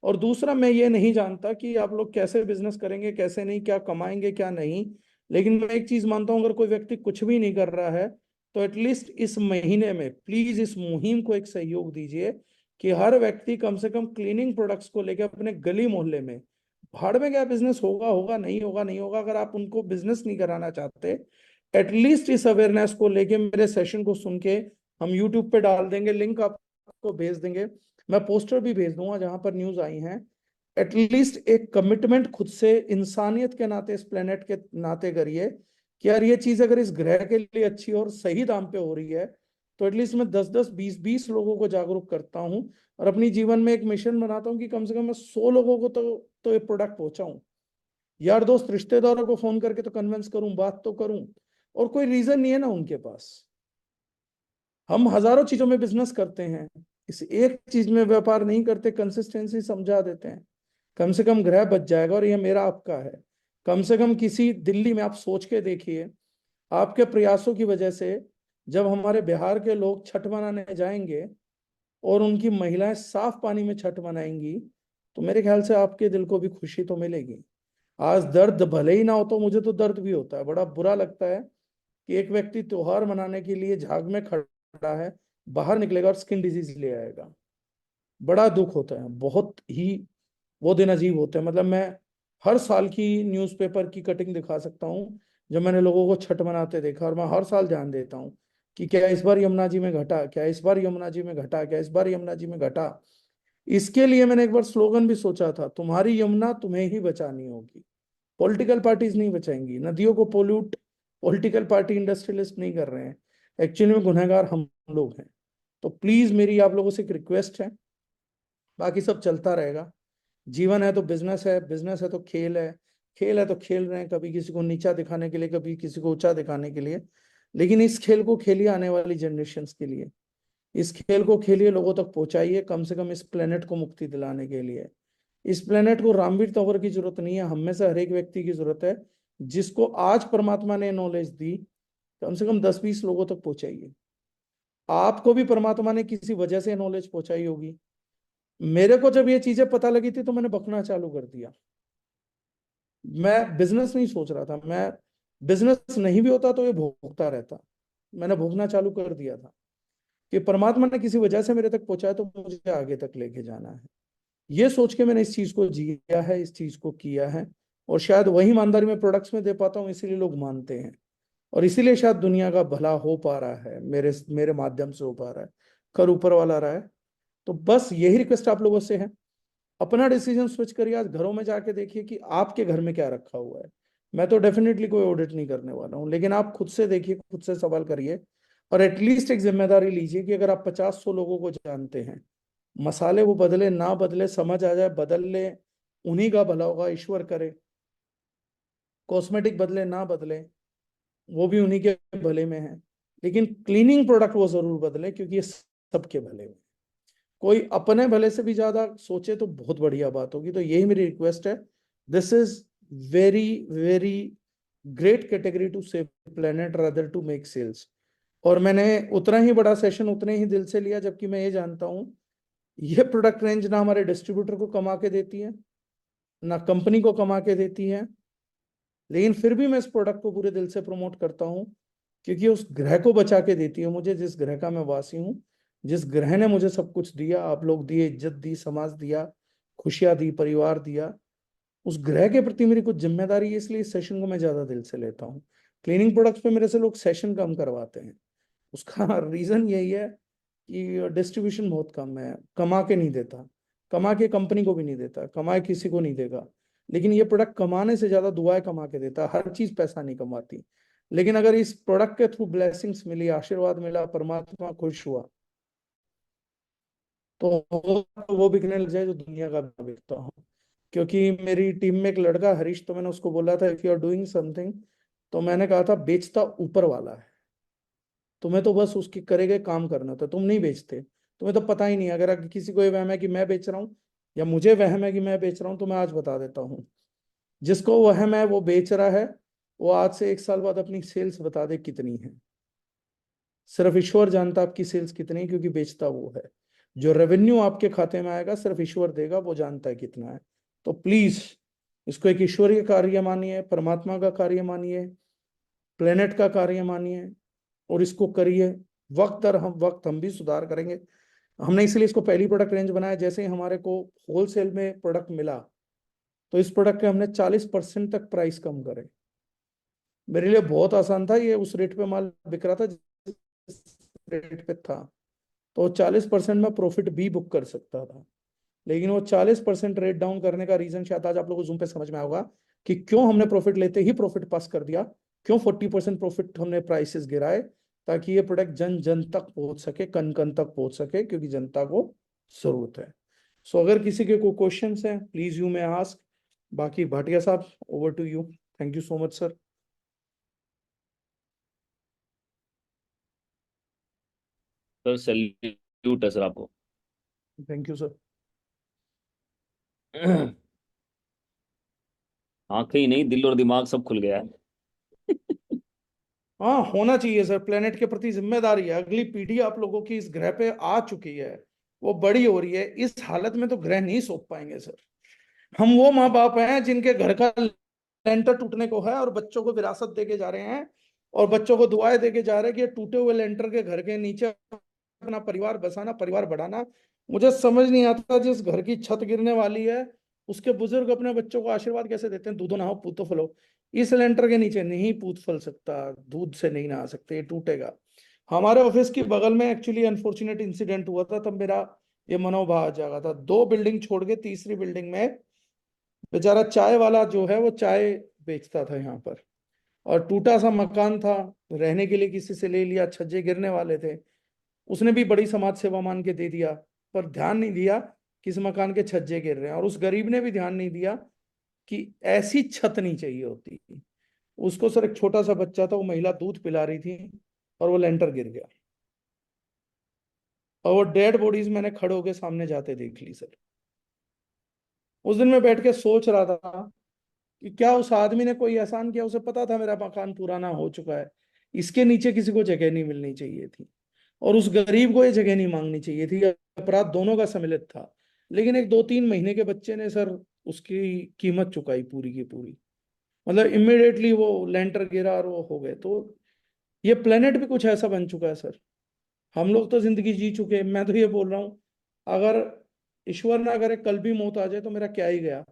और दूसरा, मैं ये नहीं जानता कि आप लोग कैसे बिजनेस करेंगे, कैसे नहीं, क्या कमाएंगे क्या नहीं। लेकिन मैं एक चीज मानता हूं, अगर कोई व्यक्ति कुछ भी नहीं कर रहा है तो एटलीस्ट इस महीने में प्लीज इस मुहिम को एक सहयोग दीजिए कि हर व्यक्ति कम से कम क्लीनिंग प्रोडक्ट्स को लेकर अपने गली मोहल्ले में, भाड़ में क्या बिजनेस होगा होगा, नहीं होगा नहीं होगा, अगर आप उनको बिजनेस नहीं कराना चाहते, एटलीस्ट इस अवेयरनेस को लेके मेरे सेशन को सुन के हम यूट्यूब पे डाल देंगे, लिंक आपको भेज देंगे, मैं पोस्टर भी भेज दूंगा जहां पर न्यूज आई हैं। एटलीस्ट एक कमिटमेंट खुद से, इंसानियत के नाते, इस प्लेनेट के नाते करिए कि यार ये चीज अगर इस ग्रह के लिए अच्छी और सही दाम पे हो रही है, तो एटलीस्ट मैं 10-10, 20-20 लोगों को जागरूक करता हूँ और अपनी जीवन में एक मिशन बनाता हूँ कि कम से कम मैं 100 लोगों को तो ये प्रोडक्ट पहुंचाऊं। यार दोस्त रिश्तेदारों को फोन करके तो कन्विंस करूं, बात तो करूं। और कोई रीजन नहीं है ना उनके पास। हम हजारों चीजों में बिजनेस करते हैं, इस एक चीज में व्यापार नहीं करते, कंसिस्टेंसी समझा देते हैं। कम से कम ग्रह बच जाएगा और ये मेरा आपका है। कम से कम किसी दिल्ली में आप सोच के देखिए, आपके प्रयासों की वजह से जब हमारे बिहार के लोग छठ मनाने जाएंगे और उनकी महिलाएं साफ पानी में छठ मनाएंगी, तो मेरे ख्याल से आपके दिल को भी खुशी तो मिलेगी। आज दर्द भले ही ना हो, तो मुझे तो दर्द भी होता है, बड़ा बुरा लगता है कि एक व्यक्ति त्योहार मनाने के लिए झाग में खड़ा है, बाहर निकलेगा और स्किन डिजीज ले आएगा। बड़ा दुख होता है, बहुत ही वो दिन अजीब होते हैं। मतलब मैं हर साल की न्यूज़पेपर की कटिंग दिखा सकता हूँ जब मैंने लोगों को छठ मनाते देखा, और मैं हर साल ध्यान देता हूँ कि क्या इस बार यमुना जी में घटा, क्या इस बार यमुना जी में घटा, क्या इस बार यमुना जी में घटा। इसके लिए मैंने एक बार स्लोगन भी सोचा था, तुम्हारी यमुना तुम्हें ही बचानी होगी, पॉलिटिकल पार्टीज नहीं बचाएंगी। नदियों को पोल्यूट पॉलिटिकल पार्टी इंडस्ट्रियलिस्ट नहीं कर रहे हैं, एक्चुअली में गुनहगार हम लोग हैं। तो प्लीज मेरी आप लोगों से एक रिक्वेस्ट है, बाकी सब चलता रहेगा। जीवन है तो बिजनेस है, बिजनेस है तो खेल है, खेल है तो खेल रहे हैं, कभी किसी को नीचा दिखाने के लिए, कभी किसी को ऊंचा दिखाने के लिए। लेकिन इस खेल को खेलिए आने वाली जनरेशन्स के लिए, इस खेल को खेलिए, लोगों तक पहुंचाइए, कम से कम इस प्लेनेट को मुक्ति दिलाने के लिए। इस प्लेनेट को रामवीर तंवर की जरूरत नहीं है, हम में से हर एक व्यक्ति की जरूरत है जिसको आज परमात्मा ने नॉलेज दी, कम से कम 10-20 लोगों तक पहुंचाइए। आपको भी परमात्मा ने किसी वजह से नॉलेज पहुंचाई होगी। मेरे को जब ये चीजें पता लगी थी तो मैंने बकना चालू कर दिया। मैं बिजनेस नहीं सोच रहा था, मैं बिजनेस नहीं भी होता तो ये भोगता रहता। मैंने भोगना चालू कर दिया था कि परमात्मा ने किसी वजह से मेरे तक पहुंचाया तो मुझे आगे तक लेके जाना है। ये सोच के मैंने इस चीज को जिया है, इस चीज को किया है, और शायद वही ईमानदारी में प्रोडक्ट्स में दे पाता हूँ, इसीलिए लोग मानते हैं, और इसीलिए शायद दुनिया का भला हो पा रहा है, मेरे मेरे माध्यम से हो पा रहा है, कर ऊपर वाला रहा है। तो बस यही रिक्वेस्ट आप लोगों से है, अपना डिसीजन स्विच करिए, आज घरों में जाके देखिए कि आपके घर में क्या रखा हुआ है। मैं तो डेफिनेटली कोई ऑडिट नहीं करने वाला हूँ, लेकिन आप खुद से देखिए, खुद से सवाल करिए, और एटलीस्ट एक जिम्मेदारी लीजिए कि अगर आप 50-100 लोगों को जानते हैं, मसाले वो बदले ना बदले, समझ आ जाए बदल ले, उन्हीं का भला होगा, ईश्वर करे। कॉस्मेटिक बदले ना बदले, वो भी उन्हीं के भले में है, लेकिन क्लीनिंग प्रोडक्ट वो जरूर बदले, क्योंकि ये सबके भले में। कोई अपने भले से भी ज्यादा सोचे तो बहुत बढ़िया बात होगी। तो यही मेरी रिक्वेस्ट है, this is very very great category to save planet rather to make sales. और मैंने उतना ही बड़ा सेशन उतने ही दिल से लिया, जबकि मैं ये जानता हूं ये प्रोडक्ट रेंज ना हमारे डिस्ट्रीब्यूटर को कमा के देती है, ना कंपनी को कमा के देती है, लेकिन फिर भी मैं इस प्रोडक्ट को पूरे दिल से प्रमोट करता हूं, क्योंकि उस ग्रह को बचा के देती है मुझे, जिस ग्रह का मैं वासी हूँ, जिस ग्रह ने मुझे सब कुछ दिया, आप लोग दिए, इज्जत दी, समाज दिया, खुशियां दी, परिवार दिया। उस ग्रह के प्रति मेरी कुछ जिम्मेदारी है, इसलिए इस सेशन को मैं ज्यादा दिल से लेता हूँ। क्लीनिंग प्रोडक्ट्स पे मेरे से लोग सेशन कम करवाते हैं, उसका रीजन यही है कि डिस्ट्रीब्यूशन बहुत कम है, कमा के नहीं देता, कमा के कंपनी को भी नहीं देता, कमाए किसी को नहीं देगा। लेकिन ये प्रोडक्ट कमाने से ज्यादा दुआएं कमा के देता, हर चीज पैसा नहीं कमाती। लेकिन अगर इस प्रोडक्ट के थ्रू ब्लेसिंग्स मिली, आशीर्वाद मिला, परमात्मा खुश हुआ, तो वो बिकने लग जाए जो दुनिया का बिकता हो। क्योंकि मेरी टीम में एक लड़का हरीश, तो मैंने उसको बोला था if you are doing something, तो मैंने कहा था बेचता ऊपर वाला है, तुम्हें तो बस उसकी करे गए काम करना था, तुम नहीं बेचते, तुम्हें तो पता ही नहीं। अगर किसी को ये वहम है कि मैं बेच रहा हूँ, या मुझे वहम है कि मैं बेच रहा हूँ, तो मैं आज बता देता हूँ, जिसको वहम है वो बेच रहा है, वो आज से 1 साल बाद अपनी सेल्स बता दे कितनी है। सिर्फ ईश्वर जानता आपकी सेल्स कितनी है, क्योंकि बेचता वो है। जो रेवेन्यू आपके खाते में आएगा सिर्फ ईश्वर देगा, वो जानता है कितना है। तो प्लीज इसको एक ईश्वरीय कार्य मानिए, परमात्मा का कार्य मानिए, प्लेनेट का कार्य मानिए, और इसको करिए। वक्त हम भी सुधार करेंगे। हमने इसलिए इसको पहली प्रोडक्ट रेंज बनाया, जैसे ही हमारे को होलसेल में प्रोडक्ट मिला, तो इस प्रोडक्ट के हमने 40% तक प्राइस कम करे। मेरे लिए बहुत आसान था, ये उस रेट पे माल बिक रहा था जिस रेट पे था, तो 40% में प्रॉफिट भी बुक कर सकता था। लेकिन वो 40% रेट डाउन करने का रीजन शायद आज आप लोगों को जूम पे समझ में आएगा कि क्यों हमने प्रॉफिट लेते ही प्रॉफिट पास कर दिया, क्यों 40% प्रॉफिट हमने प्राइसेस गिराए, ताकि ये प्रोडक्ट जन जन तक पहुंच सके, कन कन तक पहुंच सके, क्योंकि जनता को जरूरत है। सो अगर किसी के कोई क्वेश्चन है, प्लीज यू मे आस्क। बाकी भाटिया साहब, over to you. Thank you so much sir. Sir salute है सर आपको। Thank you sir. आंखें ही नहीं, दिल और दिमाग सब खुल गया है। हाँ, होना चाहिए सर, प्लेनेट के प्रति जिम्मेदारी है। अगली पीढ़ी आप लोगों की इस ग्रह पे आ चुकी है, वो बड़ी हो रही है, इस हालत में तो ग्रह नहीं सौंप पाएंगे सर। हम वो माँ बाप हैं जिनके घर का लेंटर टूटने को है और बच्चों को विरासत दे के जा रहे हैं, और बच्चों को दुआएं देके जा रहे हैं कि ये टूटे हुए लेंटर के घर के नीचे अपना परिवार बसाना, परिवार बढ़ाना। मुझे समझ नहीं आता, जिस घर की छत गिरने वाली है उसके बुजुर्ग अपने बच्चों को आशीर्वाद कैसे देते हैं, दूधो नहाओ पूतो फलो। इस लेंटर के नीचे नहीं पूत फल सकता, दूध से नहीं नहा सकते, ये टूटेगा। हमारे ऑफिस की बगल में एक्चुअली अनफॉर्चुनेट इंसिडेंट हुआ था, तब मेरा ये मनोभाव जागा था। दो बिल्डिंग छोड़ के तीसरी बिल्डिंग में बेचारा चाय वाला जो है वो चाय बेचता था यहाँ पर, और टूटा सा मकान था, रहने के लिए किसी से ले लिया, छज्जे गिरने वाले थे, उसने भी बड़ी समाज सेवा मान के दे दिया। पर ध्यान नहीं दिया कि इस मकान के छज्जे गिर रहे हैं, और उस गरीब ने भी ध्यान नहीं दिया कि ऐसी छत नहीं चाहिए होती। उसको सर एक छोटा सा बच्चा था, वो महिला दूध पिला रही थी और वो लेंटर गिर गया, और वो डेड बॉडीज मैंने खड़े होके सामने जाते देख ली सर। उस दिन मैं बैठ के सोच रहा था कि क्या उस आदमी ने कोई एहसान किया, उसे पता था मेरा मकान पुराना हो चुका है, इसके नीचे किसी को जगह नहीं मिलनी चाहिए थी, और उस गरीब को ये जगह नहीं मांगनी चाहिए थी। अपराध दोनों का सम्मिलित था, लेकिन एक 2-3 महीने के बच्चे ने सर उसकी कीमत चुकाई पूरी की पूरी। मतलब इमिडिएटली वो लेंटर गिरा और वो हो गए। तो ये प्लेनेट भी कुछ ऐसा बन चुका है सर। हम लोग तो जिंदगी जी चुके हैं। मैं तो ये बोल रहा हूँ, अगर ईश्वर ना करे कल भी मौत आ जाए तो मेरा क्या ही गया।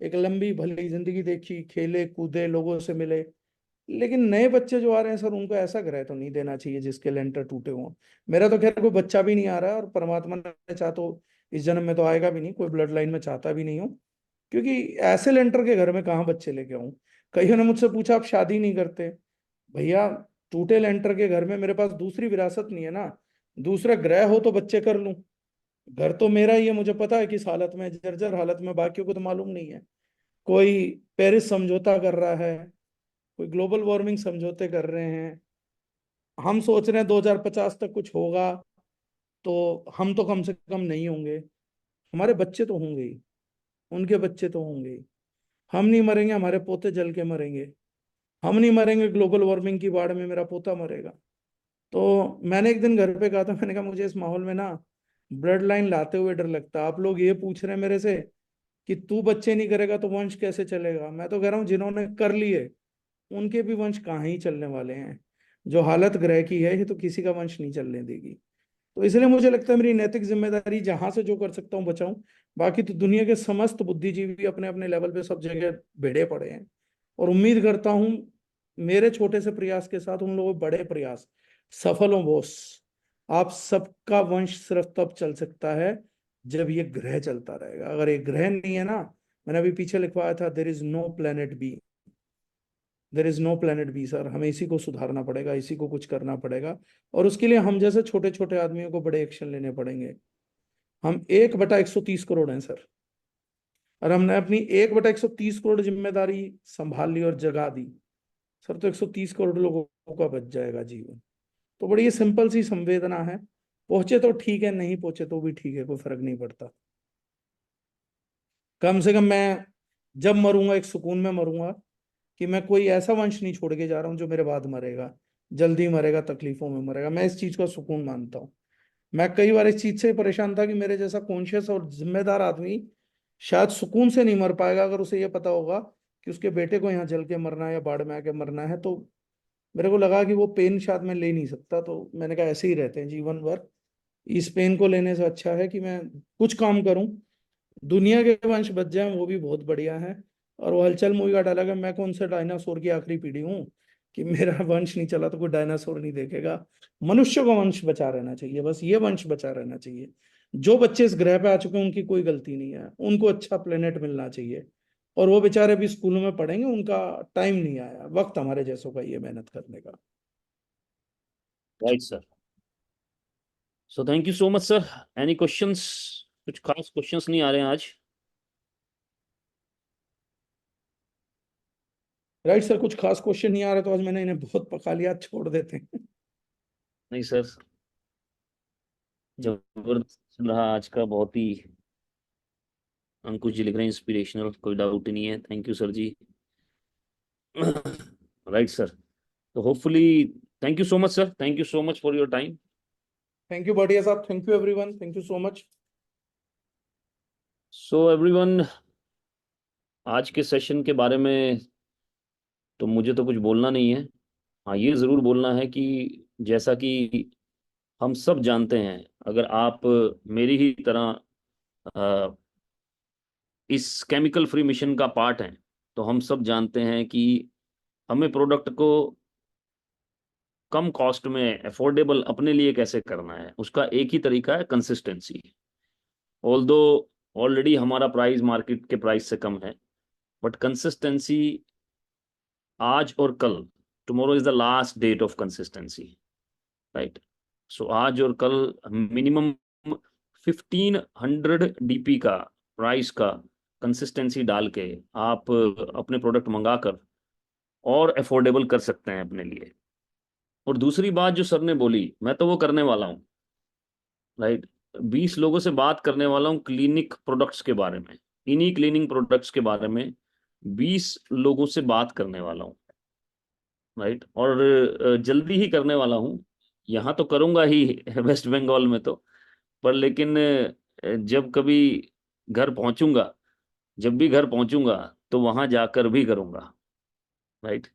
एक लंबी भली जिंदगी देखी, खेले कूदे, लोगों से मिले। लेकिन नए बच्चे जो आ रहे हैं सर, उनको ऐसा ग्रह तो नहीं देना चाहिए जिसके लेंटर टूटे हों। मेरा तो खैर कोई बच्चा भी नहीं आ रहा है, और परमात्मा ने चाहा तो इस जन्म में तो आएगा भी नहीं, कोई ब्लड लाइन में चाहता भी नहीं हूँ। क्योंकि ऐसे लेंटर के घर में कहाँ बच्चे लेके आऊं। कईयों ने मुझसे पूछा आप शादी नहीं करते। भैया, टूटे लेंटर के घर में मेरे पास दूसरी विरासत नहीं है ना। दूसरा ग्रह हो तो बच्चे कर लूं। घर तो मेरा ही है, मुझे पता है किस हालत में, जर्जर हालत में, बाकियों को तो मालूम नहीं है। कोई पेरिस समझौता कर रहा है, कोई ग्लोबल वार्मिंग समझौते कर रहे हैं। हम सोच रहे हैं 2050 तक कुछ होगा, तो हम तो कम से कम नहीं होंगे। हमारे बच्चे तो होंगे ही, उनके बच्चे तो होंगे ही। हम नहीं मरेंगे, हमारे पोते जल के मरेंगे। हम नहीं मरेंगे ग्लोबल वार्मिंग की बाढ़ में, मेरा पोता मरेगा। तो मैंने एक दिन घर पे कहा था, मैंने कहा मुझे इस माहौल में ना ब्लड लाइन लाते हुए डर लगता है। आप लोग ये पूछ रहे हैं मेरे से कि तू बच्चे नहीं करेगा तो वंश कैसे चलेगा। मैं तो कह रहा हूँ जिन्होंने कर लिए उनके भी वंश कहाँ ही चलने वाले हैं। जो हालत ग्रह की है, ये तो किसी का वंश नहीं चलने देगी। तो इसलिए मुझे लगता है मेरी नैतिक जिम्मेदारी, जहां से जो कर सकता हूँ बचाऊं। बाकी तो दुनिया के समस्त बुद्धिजीवी अपने अपने लेवल पे सब जगह भिड़े पड़े हैं, और उम्मीद करता हूं मेरे छोटे से प्रयास के साथ उन लोगों के बड़े प्रयास सफल हो बॉस। आप सबका वंश सिर्फ तब चल सकता है जब ये ग्रह चलता रहेगा। अगर ये ग्रह नहीं है ना, मैंने अभी पीछे लिखवाया था, there is no planet B. There is no planet B sir. हमें इसी को सुधारना पड़ेगा, इसी को कुछ करना पड़ेगा, और उसके लिए हम जैसे छोटे छोटे आदमियों को बड़े एक्शन लेने पड़ेंगे। हम 1/130 करोड़ हैं सर, और हमने अपनी 1/130 करोड़ जिम्मेदारी संभाल ली और जगा दी सर, तो 130 करोड़ लोगों का बच जाएगा जीवन। तो बड़ी ये सिंपल सी संवेदना है। पहुंचे तो ठीक है, नहीं पहुंचे तो भी ठीक है, कोई फर्क नहीं पड़ता। कम से कम मैं जब मरूंगा एक सुकून में मरूंगा कि मैं कोई ऐसा वंश नहीं छोड़ के जा रहा हूं जो मेरे बाद मरेगा, जल्दी मरेगा, तकलीफों में मरेगा। मैं इस चीज का सुकून मानता हूँ। मैं कई बार इस चीज से परेशान था कि मेरे जैसा कॉन्शियस और जिम्मेदार आदमी शायद सुकून से नहीं मर पाएगा अगर उसे ये पता होगा कि उसके बेटे को यहाँ जल के मरना है या बाढ़ में आके मरना है। तो मेरे को लगा कि वो पेन शायद मैं ले नहीं सकता, तो मैंने कहा ऐसे ही रहते हैं जीवन भर। इस पेन को लेने से अच्छा है कि मैं कुछ काम करूं, दुनिया के वंश बच जाए, वो भी बहुत बढ़िया है। और वो हलचल मूवी का डायलॉग है, मैं कौन से डायनासोर की आखिरी पीढ़ी हूँ कि मेरा वंश नहीं चला तो कोई डायनासोर नहीं देखेगा। मनुष्य को वंश बचा रहना चाहिए, बस ये वंश बचा रहना चाहिए। जो बच्चे इस ग्रह पे आ चुके हैं उनकी कोई गलती नहीं है, उनको अच्छा प्लेनेट मिलना चाहिए। और वो बेचारे भी स्कूलों में पढ़ेंगे, उनका टाइम नहीं आया, वक्त हमारे जैसों का ये मेहनत करने का। Right sir. So thank you so much sir. Any questions? कुछ खास क्वेश्चंस नहीं आ रहे हैं आज। राइट सर, कुछ खास क्वेश्चन नहीं आ रहा, तो आज मैंने इन्हें बहुत पका लिया, छोड़ देते हैं। नहीं सर, जबरदस्त चल रहा आज का, बहुत ही। अंकुश जी लिख रहे हैं इंस्पिरेशनल, कोई डाउट ही नहीं है। Thank you sir ji. Right sir. तो hopefully, thank you so much sir, thank you so much for your time. Thank you बढ़िया साहब, thank you everyone, thank you so much. So everyone, आज के session के बारे में तो मुझे तो कुछ बोलना नहीं है। हाँ, ये जरूर बोलना है कि जैसा कि हम सब जानते हैं, अगर आप मेरी ही तरह अ, इस केमिकल फ्री मिशन का पार्ट हैं, तो हम सब जानते हैं कि हमें प्रोडक्ट को कम कॉस्ट में अफोर्डेबल अपने लिए कैसे करना है। उसका एक ही तरीका है, कंसिस्टेंसी। ऑल्दो ऑलरेडी हमारा प्राइस मार्केट के प्राइस से कम है, बट कंसिस्टेंसी आज और कल, tomorrow is the last date of consistency, right. So आज और कल मिनिमम 1500 DP का प्राइस का कंसिस्टेंसी डाल के आप अपने प्रोडक्ट मंगाकर और अफोर्डेबल कर सकते हैं अपने लिए। और दूसरी बात जो सर ने बोली, मैं तो वो करने वाला हूँ, राइट। 20 लोगों से बात करने वाला हूँ क्लिनिक प्रोडक्ट्स के बारे में, इन्हीं क्लीनिंग प्रोडक्ट्स के बारे में 20 लोगों से बात करने वाला हूँ, राइट। और जल्दी ही करने वाला हूँ। यहाँ तो करूँगा ही वेस्ट बंगाल में तो, पर लेकिन जब कभी घर पहुँचूंगा, जब भी घर पहुँचूंगा तो वहाँ जाकर भी करूँगा, राइट।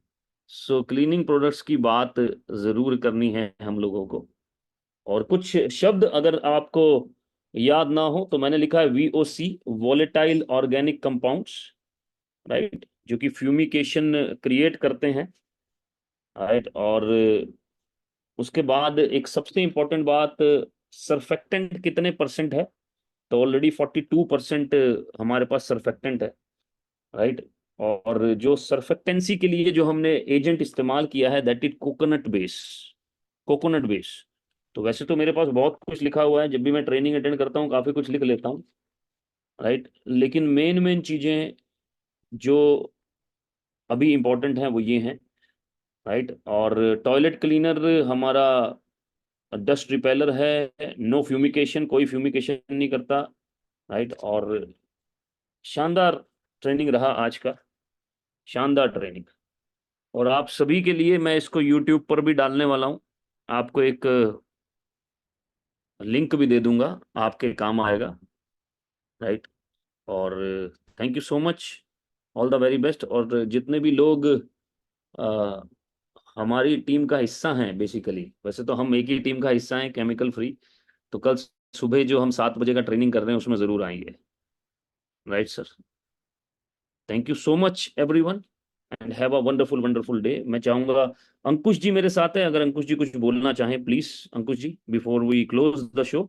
सो क्लीनिंग प्रोडक्ट्स की बात ज़रूर करनी है हम लोगों को। और कुछ शब्द अगर आपको याद ना हो तो मैंने लिखा है VOC, volatile organic compounds, right, जो कि फ्यूमिकेशन क्रिएट करते हैं, राइट। और उसके बाद एक सबसे इंपॉर्टेंट बात, सरफेक्टेंट कितने परसेंट है, तो ऑलरेडी 42% हमारे पास सरफेक्टेंट है, राइट। और जो सरफेक्टेंसी के लिए जो हमने एजेंट इस्तेमाल किया है, that is coconut base, coconut base. तो वैसे तो मेरे पास बहुत कुछ लिखा हुआ है, जब भी मैं ट्रेनिंग अटेंड करता हूँ काफ़ी कुछ लिख लेता हूँ, राइट। लेकिन मेन मेन चीज़ें जो अभी इम्पोर्टेंट हैं वो ये हैं, राइट। और टॉयलेट क्लीनर हमारा डस्ट रिपेलर है, नो फ्यूमिकेशन, कोई फ्यूमिकेशन नहीं करता, राइट। और शानदार ट्रेनिंग रहा आज का, शानदार ट्रेनिंग। और आप सभी के लिए मैं इसको यूट्यूब पर भी डालने वाला हूँ, आपको एक लिंक भी दे दूंगा, आपके काम आएगा, राइट। और thank you so much, all the very best. और जितने भी लोग अ, हमारी टीम का हिस्सा हैं, बेसिकली वैसे तो हम एक ही टीम का हिस्सा हैं, केमिकल फ्री, तो कल सुबह जो हम 7 बजे का ट्रेनिंग कर रहे हैं उसमें ज़रूर आएंगे, right sir. Thank you so much everyone, and have a wonderful wonderful day. मैं चाहूंगा अंकुश जी मेरे साथ है, अगर अंकुश जी कुछ बोलना चाहें please, Ankush ji, before we close the show,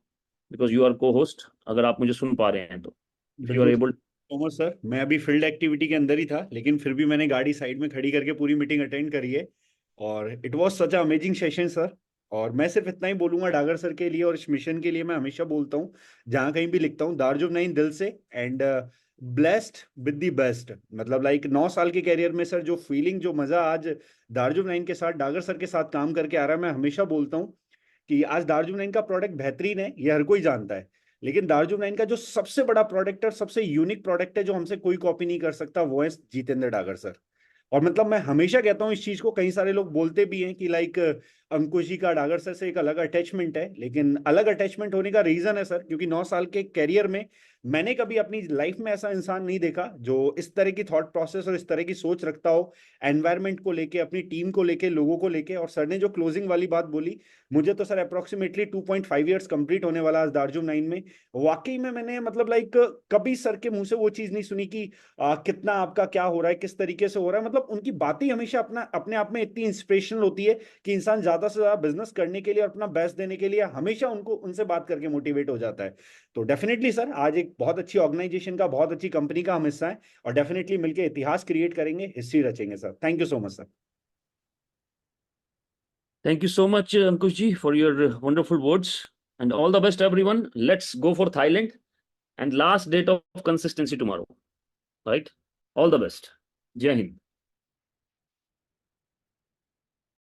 because you are co host, अगर आप मुझे सुन पा रहे हैं तो, इफ यू आर बिल्कुल एबल। उमर सर, मैं अभी फील्ड एक्टिविटी के अंदर ही था, लेकिन फिर भी मैंने गाड़ी साइड में खड़ी करके पूरी मीटिंग अटेंड करी है। और it was such a amazing session sir. और मैं सिर्फ इतना ही बोलूंगा डागर सर के लिए और इस मिशन के लिए, मैं हमेशा बोलता हूँ, जहाँ कहीं भी लिखता हूँ, दार्जुब नाइन दिल से, and blessed with the best. मतलब लाइक 9 साल के कैरियर में सर, जो फीलिंग, जो मजा आज दार्जुब नाइन के साथ, डागर सर के साथ काम करके आ रहा है, मैं हमेशा बोलता हूँ कि आज दार्जुब नाइन का प्रोडक्ट बेहतरीन है, ये हर कोई जानता है। लेकिन दार्जुब नाइन का जो सबसे बड़ा प्रोडक्ट है और सबसे यूनिक प्रोडक्ट है, जो हमसे कोई कॉपी नहीं कर सकता, वो है जितेंद्र डागर सर। और मतलब मैं हमेशा कहता हूँ इस चीज को, कई सारे लोग बोलते भी हैं कि लाइक अंकुश जी का डागर सर से एक अलग अटैचमेंट है, लेकिन अलग अटैचमेंट होने का रीजन है सर, क्योंकि 9 साल के कैरियर में मैंने कभी अपनी लाइफ में ऐसा इंसान नहीं देखा जो इस तरह की थॉट प्रोसेस और इस तरह की सोच रखता हो, एनवायरमेंट को लेके, अपनी टीम को लेके, लोगों को लेके। और सर ने जो क्लोजिंग वाली बात बोली, मुझे तो सर अप्रोक्सीमेटली 2.5 ईयर्स कंप्लीट होने वाला आज दार्जुम नाइन में। वाकई में मैंने मतलब लाइक कभी सर के मुंह से वो चीज नहीं सुनी कि कितना आपका क्या हो रहा है, किस तरीके से हो रहा है। मतलब उनकी बातें हमेशा अपना अपने आप में इतनी इंस्पिरेशनल होती है कि इंसान ज्यादा से ज्यादा बिजनेस करने के लिए और अपना बेस्ट देने के लिए हमेशा उनको उनसे बात करके मोटिवेट हो जाता है। तो डेफिनेटली सर, आज एक बहुत अच्छी ऑर्गेनाइजेशन का, बहुत अच्छी कंपनी का हम हिस्सा है, और डेफिनेटली मिलकर इतिहास क्रिएट करेंगे, हिस्ट्री रचेंगे sir. Thank you so much sir. Thank you so much, Ankush ji, for your wonderful words. And all the best, everyone. Let's go for Thailand. And last date of consistency tomorrow. Right? All the best. Jai Hind.